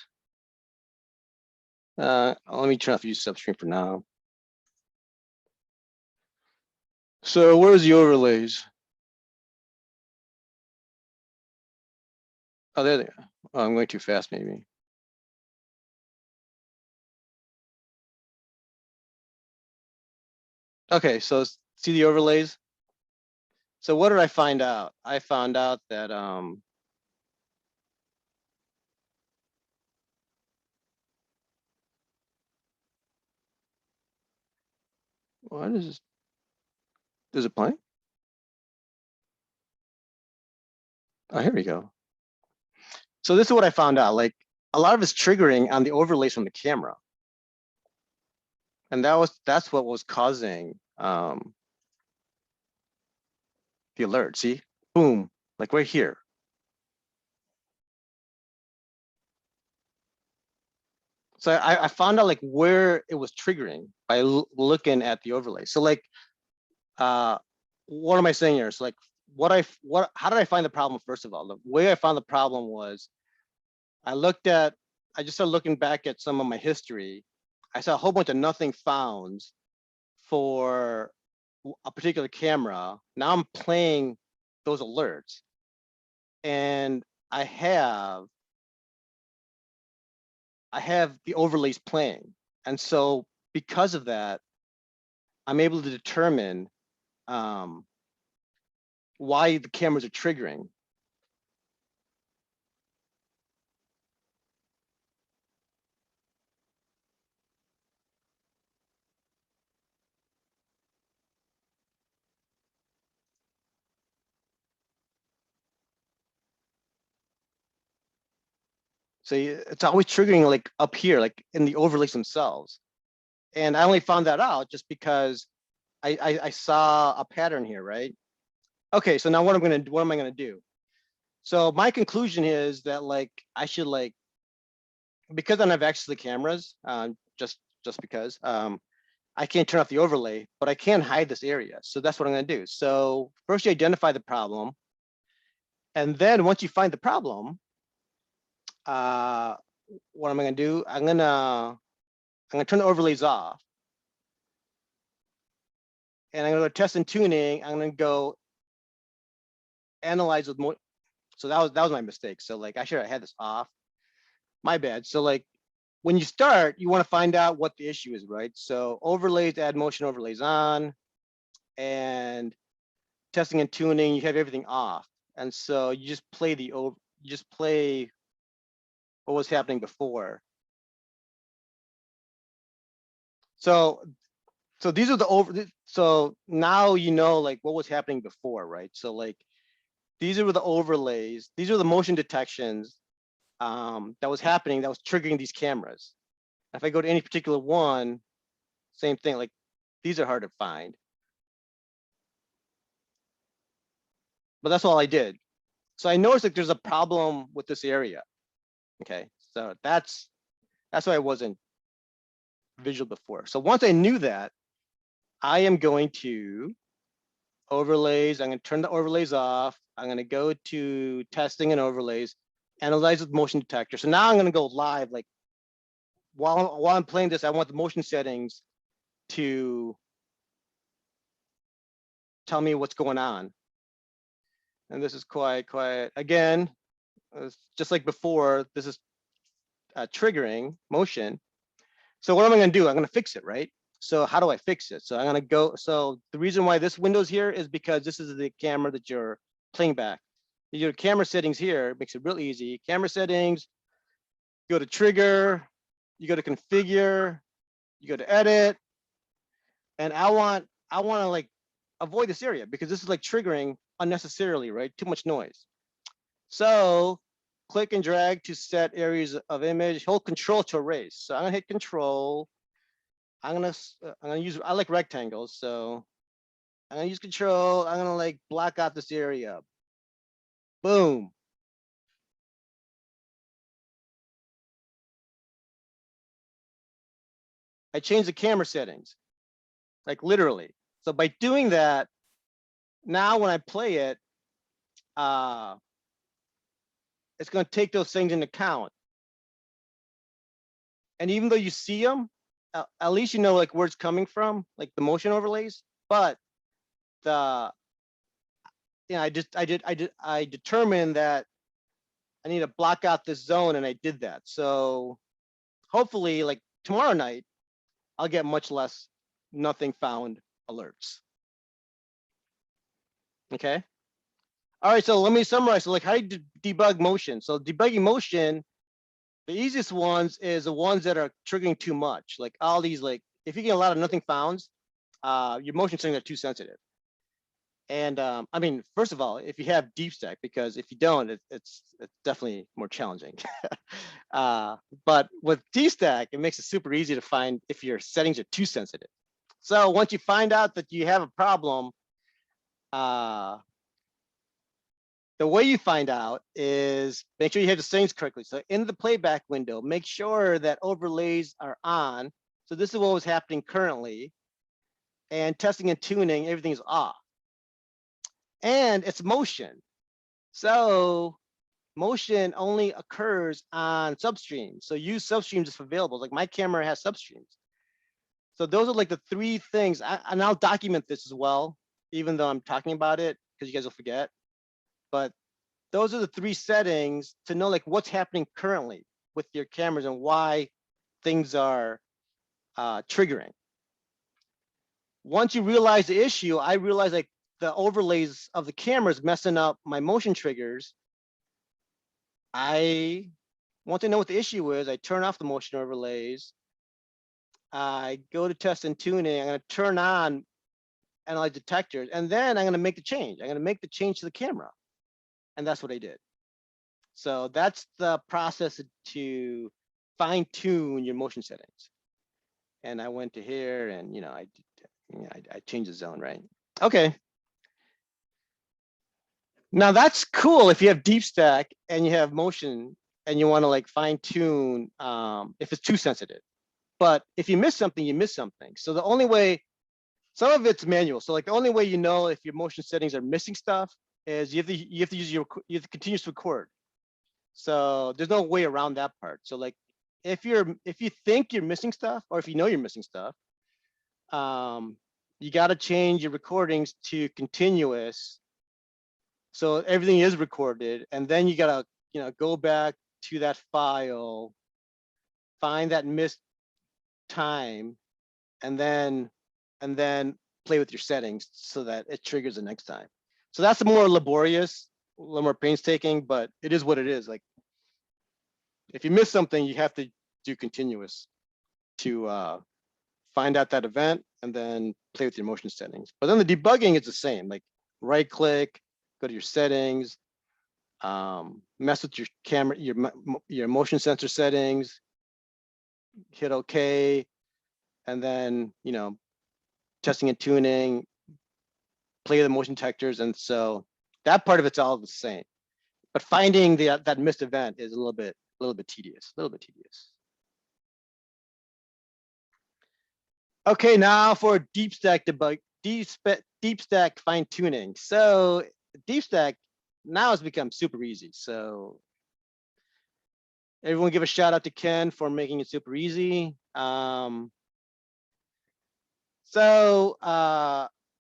Let me turn off use substream for now. So where's the overlays? Oh, there they are. Oh, I'm going too fast, maybe. Okay, so see the overlays. So what did I find out? I found out that what is this? Does it play? Oh, here we go. So this is what I found out. Like, a lot of it's triggering on the overlays from the camera. And that's what was causing the alert. See, boom, like right here. So I found out like where it was triggering by looking at the overlay. So like, what am I saying here? So like, how did I find the problem? First of all, the way I found the problem was I just started looking back at some of my history. I saw a whole bunch of nothing founds for a particular camera. Now I'm playing those alerts, and I have the overlays playing. And so because of that, I'm able to determine why the cameras are triggering. So it's always triggering like up here, like in the overlays themselves. And I only found that out just because I saw a pattern here, right? Okay, so now what am I gonna do? So my conclusion is that like I should like, because I don't have access to the cameras, just because I can't turn off the overlay, but I can hide this area. So that's what I'm gonna do. So first you identify the problem, and then once you find the problem, what am I gonna do? I'm gonna turn the overlays off, and I'm gonna go test and tuning. I'm gonna go analyze with more. So that was my mistake. So like I should have had this off. My bad. So like when you start, you want to find out what the issue is, right? So overlays, add motion overlays on, and testing and tuning, you have everything off. And so you just play what was happening before. So these are so now you know like what was happening before, right? So like these are the overlays, these are the motion detections that was happening, that was triggering these cameras. If I go to any particular one, same thing, like these are hard to find. But that's all I did. So I noticed that there's a problem with this area. Okay, so that's why I wasn't visual before. So once I knew that, I am going to overlays. I'm going to turn the overlays off. I'm going to go to testing and overlays, analyze with motion detector. So now I'm going to go live. Like while I'm playing this, I want the motion settings to tell me what's going on. And this is quiet. Again, just like before, this is triggering motion. So what am I going to do? I'm going to fix it, right? So how do I fix it? So I'm going to go. So the reason why this window's here is because this is the camera that you're playing back. Your camera settings here makes it real easy. Camera settings, go to trigger, you go to configure, you go to edit, and I want to like avoid this area because this is like triggering unnecessarily, right? Too much noise. So click and drag to set areas of image, hold control to erase. So I'm gonna hit control. I'm gonna use, I like rectangles, so I'm gonna use control. I'm gonna like block out this area. Boom. I changed the camera settings, like literally. So by doing that, now when I play it, it's gonna take those things into account. And even though you see them, at least you know like where it's coming from, like the motion overlays. But the I determined that I need to block out this zone, and I did that. So hopefully, like tomorrow night, I'll get much less nothing found alerts. Okay. All right. So let me summarize. So like, how do you debug motion? So debugging motion, the easiest ones is the ones that are triggering too much. Like all these, like if you get a lot of nothing founds, your motion settings are too sensitive. And I mean, first of all, if you have deep stack, because if you don't, it's definitely more challenging. But with deep stack, it makes it super easy to find if your settings are too sensitive. So once you find out that you have a problem, the way you find out is make sure you have the settings correctly. So in the playback window, make sure that overlays are on. So this is what was happening currently. And testing and tuning, everything is off. And it's motion. So motion only occurs on substreams. So use substreams if available. Like my camera has substreams. So those are like the three things. And I'll document this as well, even though I'm talking about it, because you guys will forget. But those are the three settings to know like what's happening currently with your cameras and why things are triggering. Once you realize the issue, I realized like the overlays of the cameras messing up my motion triggers. I want to know what the issue is. I turn off the motion overlays. I go to test and tuning. I'm going to turn on analyze detectors, and then I'm going to make the change. I'm going to make the change to the camera. And that's what I did. So that's the process to fine tune your motion settings. And I went to here and, I changed the zone, right? Okay. Now that's cool if you have deep stack and you have motion and you want to like fine tune if it's too sensitive. But if you miss something, you miss something. So the only way, some of it's manual. So like the only way you know if your motion settings are missing stuff is you have to use you have to continuously record. So there's no way around that part. So like if you think you're missing stuff, or if you know you're missing stuff, you got to change your recordings to continuous. So everything is recorded, and then you gotta, go back to that file, find that missed time, and then play with your settings so that it triggers the next time. So that's more laborious, a little more painstaking, but it is what it is. Like if you miss something, you have to do continuous to find out that event and then play with your motion settings. But then the debugging is the same, like right click, go to your settings, mess with your camera, your motion sensor settings, hit OK, and then, testing and tuning, play the motion detectors. And so that part of it's all the same. But finding that missed event is a little bit tedious, Okay, now for deep stack debug, deep stack fine tuning. So deep stack now has become super easy. So everyone give a shout out to Ken for making it super easy.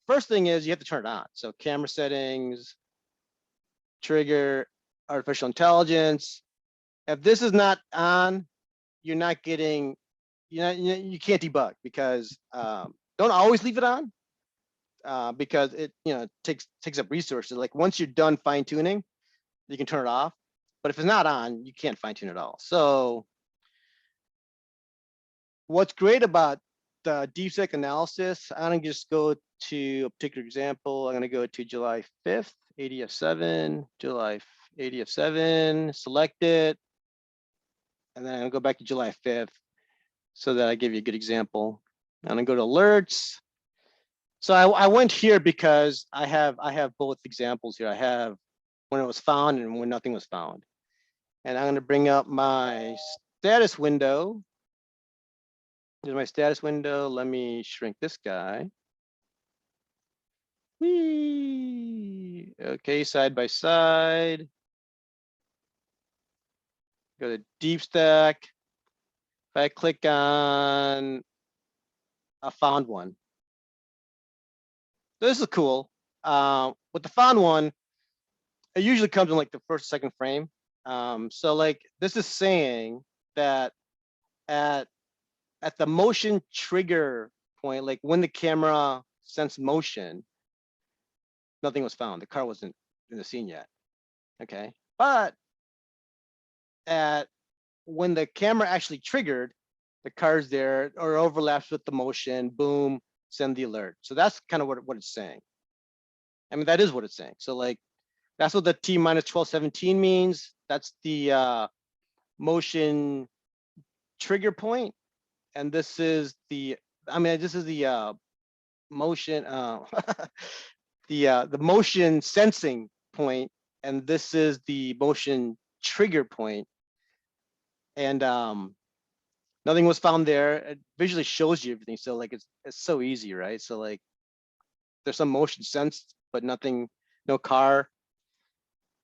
First thing is you have to turn it on. So camera settings, trigger, artificial intelligence. If this is not on, you're not getting, you can't debug because don't always leave it on because it, takes up resources. Like once you're done fine tuning, you can turn it off. But if it's not on, you can't fine tune at all. So what's great about the deep stack analysis, I'm gonna just go to a particular example. I'm gonna go to July 5th, ADF7, July ADF7, select it. And then I'm gonna go back to July 5th so that I give you a good example. I'm gonna go to alerts. So I went here because I have both examples here. I have when it was found and when nothing was found. And I'm gonna bring up my status window. Here's my status window. Let me shrink this guy. Whee! Okay, side by side. Go to deep stack. If I click on a found one. This is cool. With the found one, it usually comes in like the first, second frame. So like this is saying that at the motion trigger point, like when the camera sensed motion, nothing was found. The car wasn't in the scene yet. Okay. But when the camera actually triggered, the car's there or overlaps with the motion, boom, send the alert. So that's kind of what it's saying. I mean, that is what it's saying. So like, that's what the T minus 1217 means. That's the motion trigger point. And this is the, this is the motion, the motion sensing point. And this is the motion trigger point. And nothing was found there. It visually shows you everything. So like, it's so easy, right? So like, there's some motion sensed, but nothing, no car.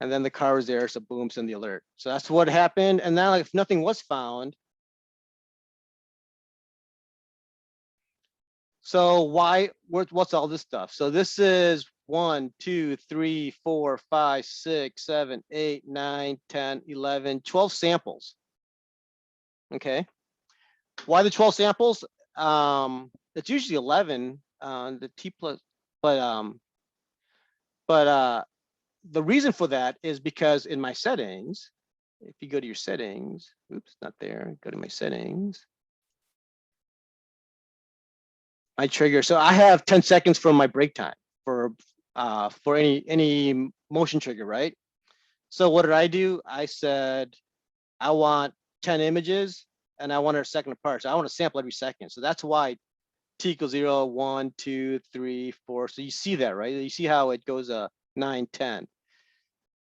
And then the car was there, so boom, send the alert. So that's what happened. And now if nothing was found, so what's all this stuff? So this is 1, 2, 3, 4, 5, 6, 7, 8, 9, 10, 11, 12 samples. Okay. Why the 12 samples? It's usually 11, the T plus, but the reason for that is because in my settings, if you go to your settings, oops, not there, go to my settings. I trigger, so I have 10 seconds for my break time for any motion trigger, right? So what did I do? I said, I want 10 images and I want it a second apart. So I want to sample every second. So that's why T equals 0, 1, 2, 3, 4. So you see that, right? You see how it goes 9, 10.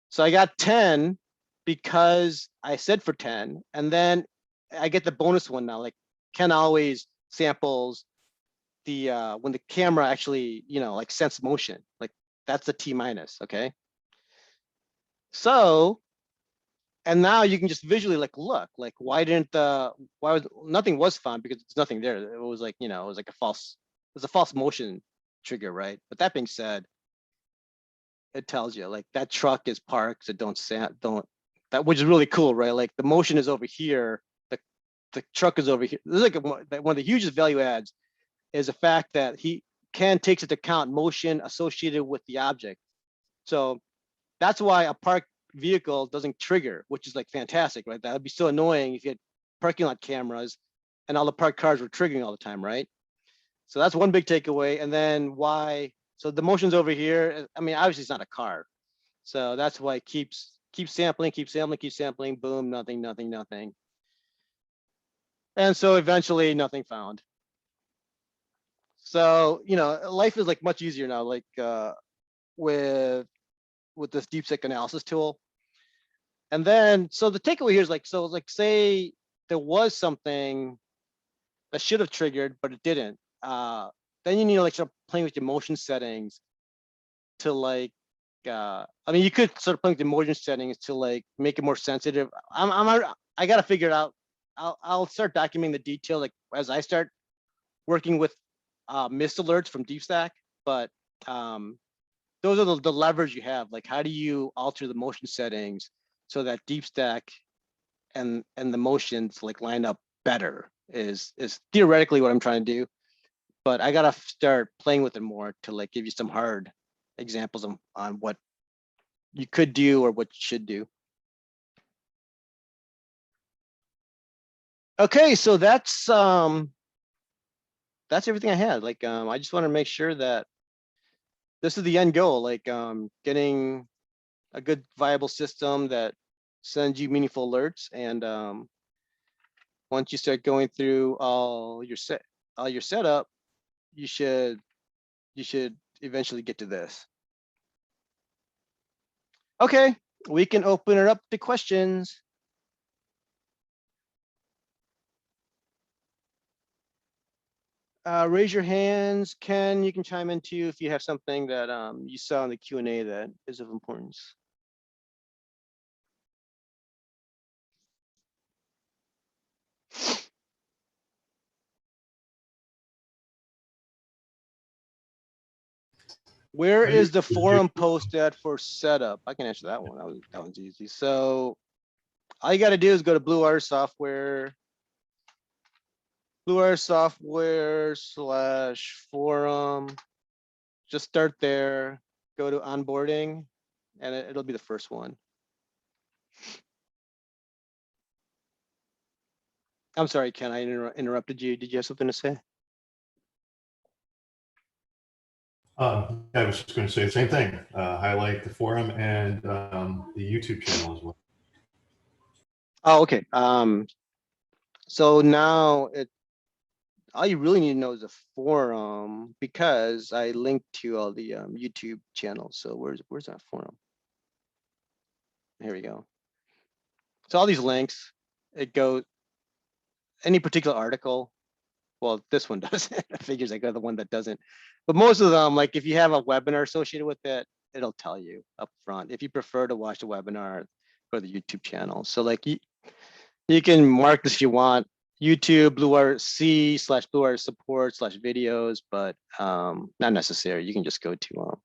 So I got 10 because I said for 10. And then I get the bonus one now. Like Ken always samples the when the camera actually, like sense motion. Like that's the T minus, okay? So, and now you can just visually like look, like why was nothing was found because there's nothing there. It was like, it was like it was a false motion trigger, right? But that being said, it tells you like that truck is parked, so don't that, which is really cool, right? Like the motion is over here, the truck is over here. This is like one of the hugest value adds is the fact that Ken takes into account motion associated with the object. So that's why a parked vehicle doesn't trigger, which is like fantastic, right? That would be so annoying if you had parking lot cameras and all the parked cars were triggering all the time, right? So that's one big takeaway. And then why? So the motion's over here. I mean, obviously it's not a car, so that's why it keeps sampling, keep sampling. Boom, nothing, nothing, nothing. And so eventually nothing found. So, life is like much easier now, like with this deep sick analysis tool. And then, so the takeaway here is like, so like say there was something that should have triggered, but it didn't. Then you need to like start playing with your motion settings to like, I mean, you could start playing with the motion settings to like make it more sensitive. I gotta figure it out. I'll start documenting the detail like as I start working with missed alerts from DeepStack, but those are the levers you have. Like, how do you alter the motion settings so that DeepStack and the motions like line up better is theoretically what I'm trying to do. But I gotta start playing with it more to like give you some hard examples on what you could do or what you should do. Okay, so that's everything I had. Like I just want to make sure that this is the end goal, like getting a good viable system that sends you meaningful alerts. And once you start going through all your setup, you should eventually get to this. Okay, we can open it up to questions. Raise your hands. Ken, you can chime in too if you have something that you saw in the Q&A that is of importance. Where is the forum post at for setup? I can answer that one. That one's easy. So all you got to do is go to Blue Wire Software, /forum. Just start there. Go to onboarding, and it'll be the first one. I'm sorry, Ken, I interrupted you. Did you have something to say? I was just going to say the same thing. Highlight the forum and the YouTube channel as well. Oh, okay. So now all you really need to know is a forum because I linked to all the YouTube channels. So where's that forum? Here we go. So all these links, it goes any particular article. Well, this one doesn't. It figures I go to the one that doesn't. But most of them, like if you have a webinar associated with it, it'll tell you up front. If you prefer to watch the webinar, go to the YouTube channel. So like you can mark this if you want. YouTube, Blue Wire C / Blue Wire support / videos, but not necessary. You can just go to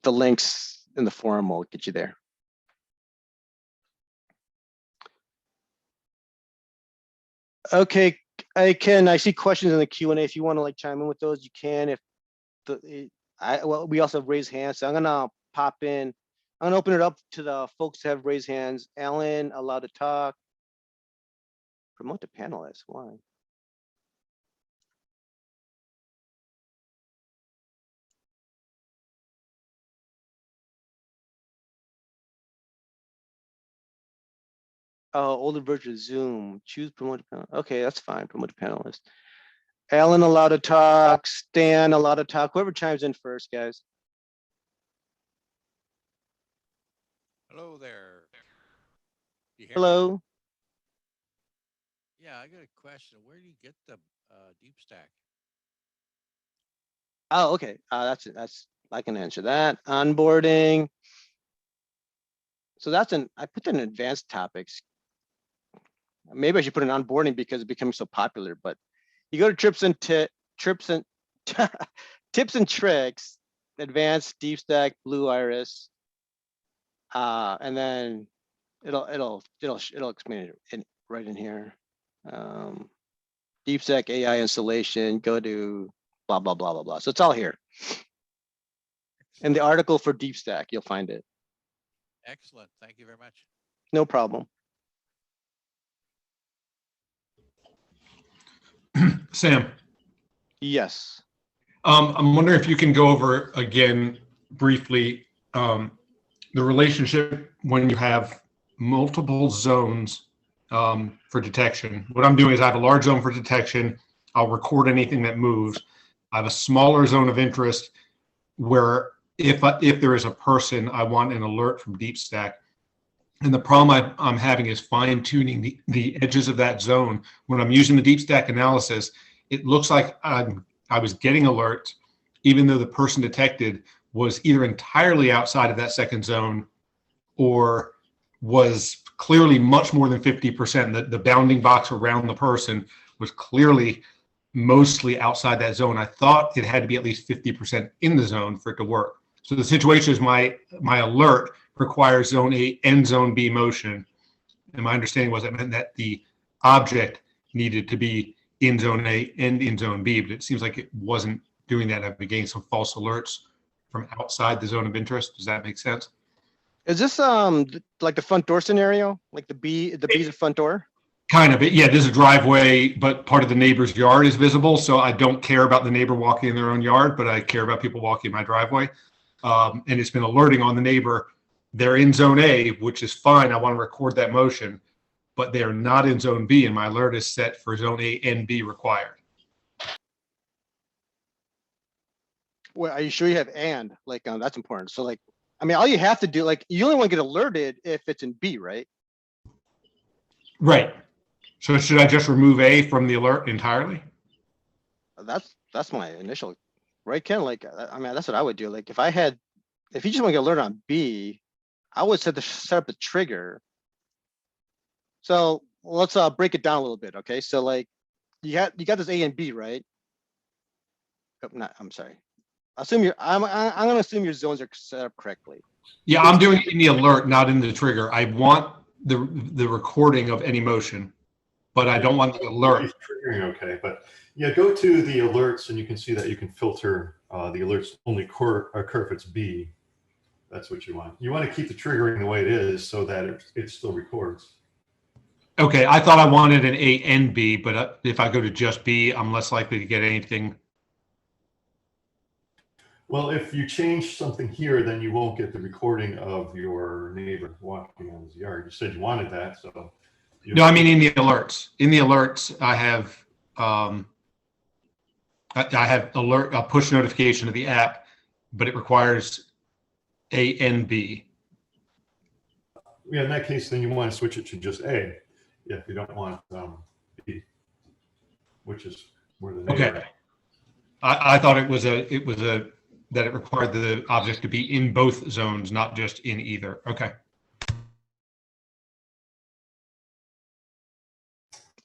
the links in the forum will get you there. Okay, I see questions in the Q&A. If you want to like chime in with those, you can. If we also have raised hands, so I'm gonna pop in. I'm gonna open it up to the folks who have raised hands. Alan, allowed to talk. Promote the panelists. Why? Oh, older version of Zoom. Choose promoted panel. Okay, that's fine. Promoted panelist. Alan allowed to talk. Stan allowed to talk. Whoever chimes in first, guys. Hello there. You hear me? Hello. Yeah, I got a question. Where do you get the deep stack? Oh, okay. That's I can answer that. Onboarding. So I put that in advanced topics. Maybe I should put an onboarding because it's becoming so popular, but you go to trips and tips and tricks, advanced deep stack, blue iris. And then it'll explain it right in here. Deep stack AI installation, go to blah, blah, blah, blah, blah. So it's all here. In the article for deep stack, you'll find it. Excellent. Thank you very much. No problem. Sam, Yes. I'm wondering if you can go over again briefly the relationship when you have multiple zones for detection. What I'm doing is I have a large zone for detection. I'll record anything that moves. I have a smaller zone of interest where if there is a person, I want an alert from deep stack. And the problem I'm having is fine tuning the edges of that zone. When I'm using the deep stack analysis, it looks like I was getting alerts, even though the person detected was either entirely outside of that second zone or was clearly much more than 50%. The bounding box around the person was clearly mostly outside that zone. I thought it had to be at least 50% in the zone for it to work. So the situation is my alert requires zone A and zone B motion. And my understanding was it meant that the object needed to be in zone A and in zone B, but it seems like it wasn't doing that. I've been getting some false alerts from outside the zone of interest. Does that make sense? Is this like the front door scenario? Like the B's a front door? Kind of. Yeah, there's a driveway, but part of the neighbor's yard is visible. So I don't care about the neighbor walking in their own yard, but I care about people walking in my driveway. And it's been alerting on the neighbor. They're in zone A, which is fine. I want to record that motion, but they are not in zone B, and my alert is set for zone A and B required. Well, are you sure you have and? Like, that's important. So like, I mean, all you have to do, like, you only want to get alerted if it's in B, right? Right. So should I just remove A from the alert entirely? That's my initial, right, Ken? Like, I mean, that's what I would do. Like, if you just want to get alert on B, I would set up the trigger. So let's break it down a little bit, okay? So like, you got this A and B, right? I'm sorry. I'm gonna assume your zones are set up correctly. Yeah, I'm doing it in the alert, not in the trigger. I want the recording of any motion, but I don't want the alert. Triggering, okay, but yeah, go to the alerts and you can see that you can filter the alerts only occur if it's B. That's what you want. You want to keep the triggering the way it is so that it still records. Okay, I thought I wanted an A and B, but if I go to just B, I'm less likely to get anything. Well, if you change something here, then you won't get the recording of your neighbor walking on his yard. You said you wanted that, so. No, I mean in the alerts. In the alerts, I have a push notification to the app, but it requires A and B. Yeah, in that case, then you want to switch it to just A. Yeah, if you don't want B, which is where the neighbor. Okay. I thought it was that it required the object to be in both zones, not just in either. Okay.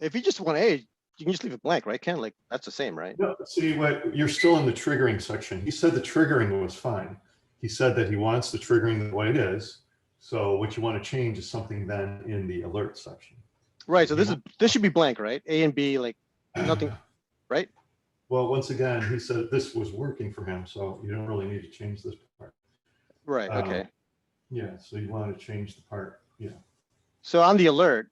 If you just want A, you can just leave it blank, right, Ken? Like, that's the same, right? No, see, what you're still in the triggering section. He said the triggering was fine. He said that he wants the triggering the way it is. So what you want to change is something then in the alert section. Right. So this should be blank, right? A and B, like nothing, right? Well, once again, he said this was working for him, so you don't really need to change this part. Right. Okay. Yeah. So you want to change the part. Yeah. So on the alert,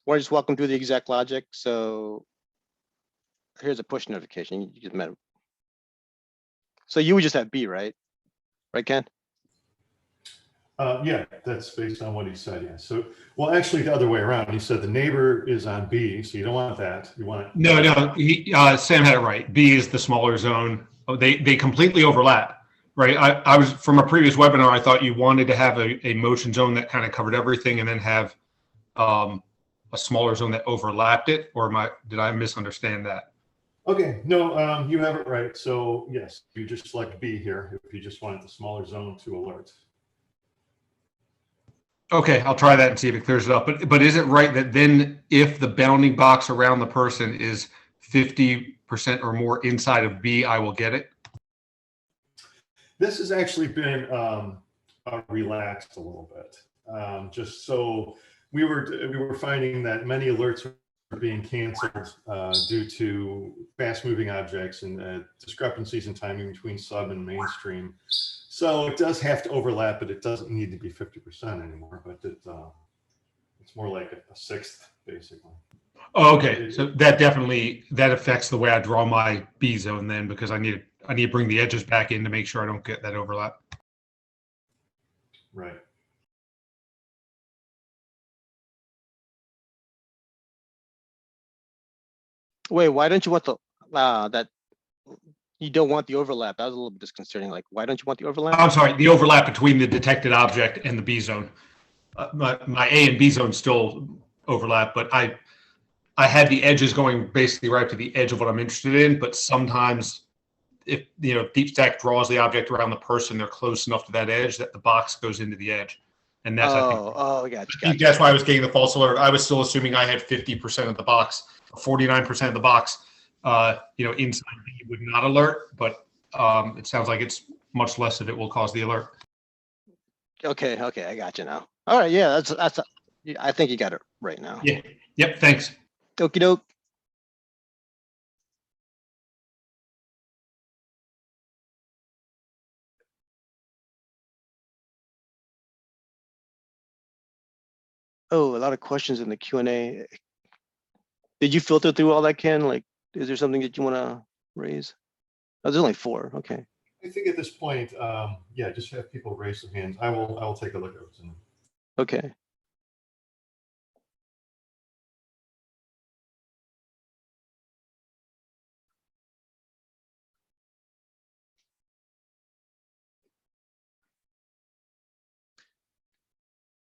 we're just walking through the exact logic. So here's a push notification. You just met him. So you would just have B, right? Right, Ken? Yeah, that's based on what he said, yeah. So, well, actually the other way around. He said the neighbor is on B, so you don't want that. You want No, Sam had it right. B is the smaller zone. Oh, they completely overlap, right? I was from a previous webinar. I thought you wanted to have a motion zone that kind of covered everything, and then have a smaller zone that overlapped it. Or did I misunderstand that? Okay, no, you have it right. So yes, you just select B here if you just wanted the smaller zone to alert. Okay, I'll try that and see if it clears it up. But is it right that then if the bounding box around the person is 50% or more inside of B, I will get it? This has actually been relaxed a little bit, just so we were finding that many alerts are being canceled due to fast-moving objects and discrepancies in timing between sub and mainstream. So it does have to overlap, but it doesn't need to be 50% anymore. But it's more like a sixth, basically. Oh, okay, so that affects the way I draw my B zone then, because I need to bring the edges back in to make sure I don't get that overlap. Right. Wait, why don't you want the that you don't want the overlap? That was a little bit disconcerting. Like, why don't you want the overlap? I'm sorry, the overlap between the detected object and the B zone. My A and B zone still overlap, but I had the edges going basically right to the edge of what I'm interested in. But sometimes, if deep stack draws the object around the person, they're close enough to that edge that the box goes into the edge, and that's I think that's why I was getting the false alert. I was still assuming I had 50% of the box, 49% of the box, inside B would not alert, but it sounds like it's much less of it will cause the alert. Okay, I got you now. All right, yeah, that's. I think you got it right now. Yeah. Yep. Thanks. Okie doke. Oh, a lot of questions in the Q&A. Did you filter through all that, Ken? Like, is there something that you want to raise? Oh, there's only 4. Okay. I think at this point, yeah, just have people raise their hands. I will take a look at it. Okay.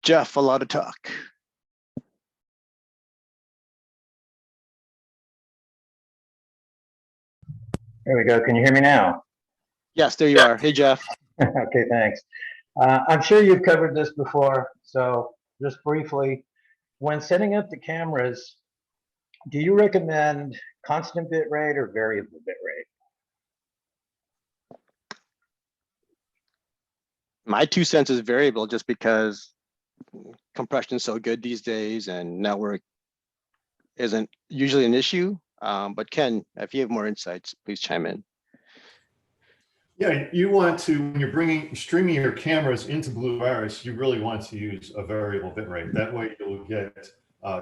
Jeff, a lot of talk. There we go. Can you hear me now? Yes, there you are. Hey, Jeff. Okay, thanks. I'm sure you've covered this before, so just briefly, when setting up the cameras, do you recommend constant bit rate or variable bit rate? My 2 cents is variable just because compression is so good these days and network isn't usually an issue. But Ken, if you have more insights, please chime in. Yeah, you want to, when you're streaming your cameras into Blue Iris, you really want to use a variable bitrate. That way you'll get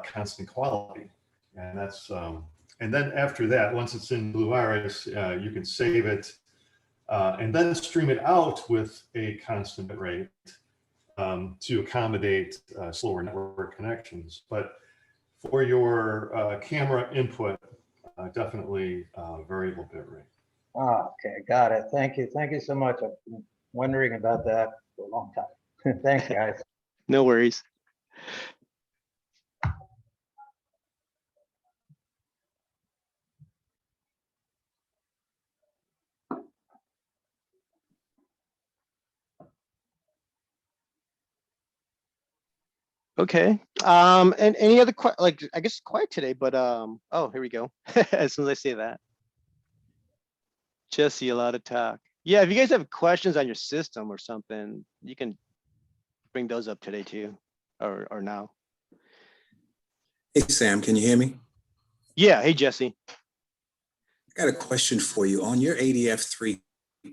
constant quality. And that's, and then after that, once it's in Blue Iris, you can save it and then stream it out with a constant bitrate to accommodate slower network connections. But for your camera input, definitely variable bitrate. Oh, okay, got it. Thank you. Thank you so much. I've been wondering about that for a long time. Thanks, guys. No worries. Okay. And any other like, I guess quiet today, but oh, here we go. As soon as I say that. Jesse, a lot of talk. Yeah, if you guys have questions on your system or something, you can bring those up today too, or now. Hey, Sam, can you hear me? Yeah. Hey, Jesse. I got a question for you. On your ADF3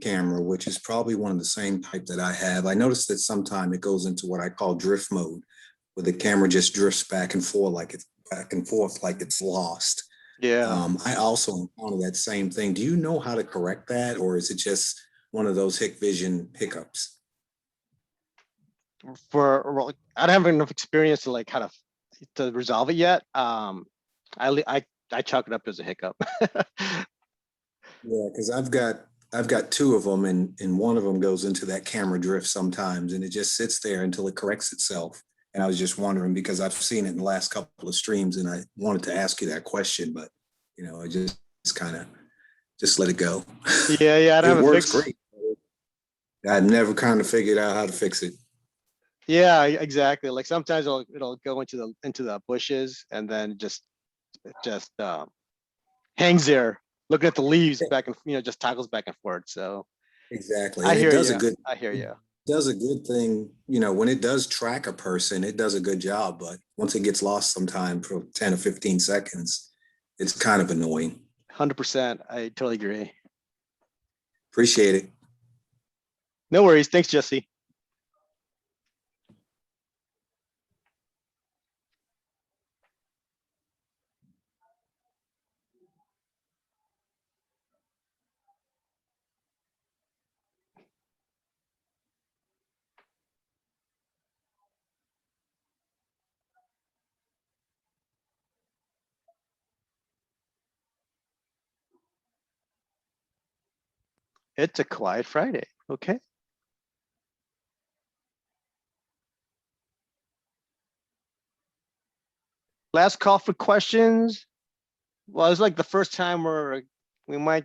camera, which is probably one of the same type that I have, I noticed that sometimes it goes into what I call drift mode, where the camera just drifts back and forth like it's lost. Yeah. I also encounter that same thing. Do you know how to correct that, or is it just one of those Hikvision hiccups? I don't have enough experience to like how to resolve it yet. I chalk it up as a hiccup. Yeah, because I've got two of them, and one of them goes into that camera drift sometimes, and it just sits there until it corrects itself. And I was just wondering because I've seen it in the last couple of streams, and I wanted to ask you that question, but I just kind of just let it go. Yeah, I don't It have a works fix. great. I never kind of figured out how to fix it. Yeah, exactly. Like sometimes it'll go into the bushes and then just hangs there looking at the leaves back and just toggles back and forth. So Exactly, I and it hear does a you. good. I hear It you. does a good thing, when it does track a person, it does a good job. But once it gets lost sometime for 10 or 15 seconds, it's kind of annoying. 100%. I totally agree. Appreciate it. No worries. Thanks, Jesse. It's a quiet Friday. Okay. Last call for questions. Well, it's like the first time we might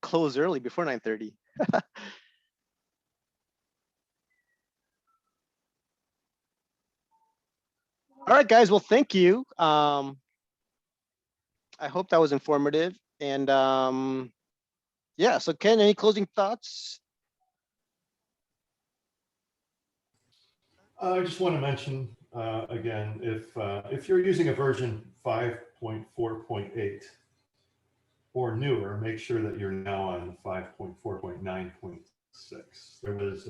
close early before 9:30. All right, guys. Well, thank you. I hope that was informative. And yeah, so Ken, any closing thoughts? I just want to mention again, if you're using a version 5.4.8 or newer, make sure that you're now on 5.4.9.6. There was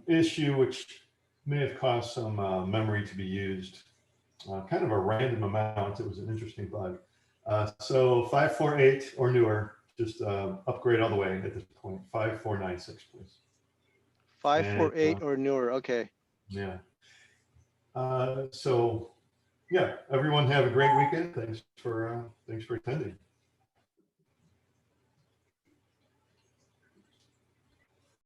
issue which may have caused some memory to be used, kind of a random amount. It was an interesting bug. So 5.4.8 or newer, just upgrade all the way at this point. 5.4.9.6, please. 548 or newer. Okay. Yeah. So yeah, everyone have a great weekend. Thanks for attending.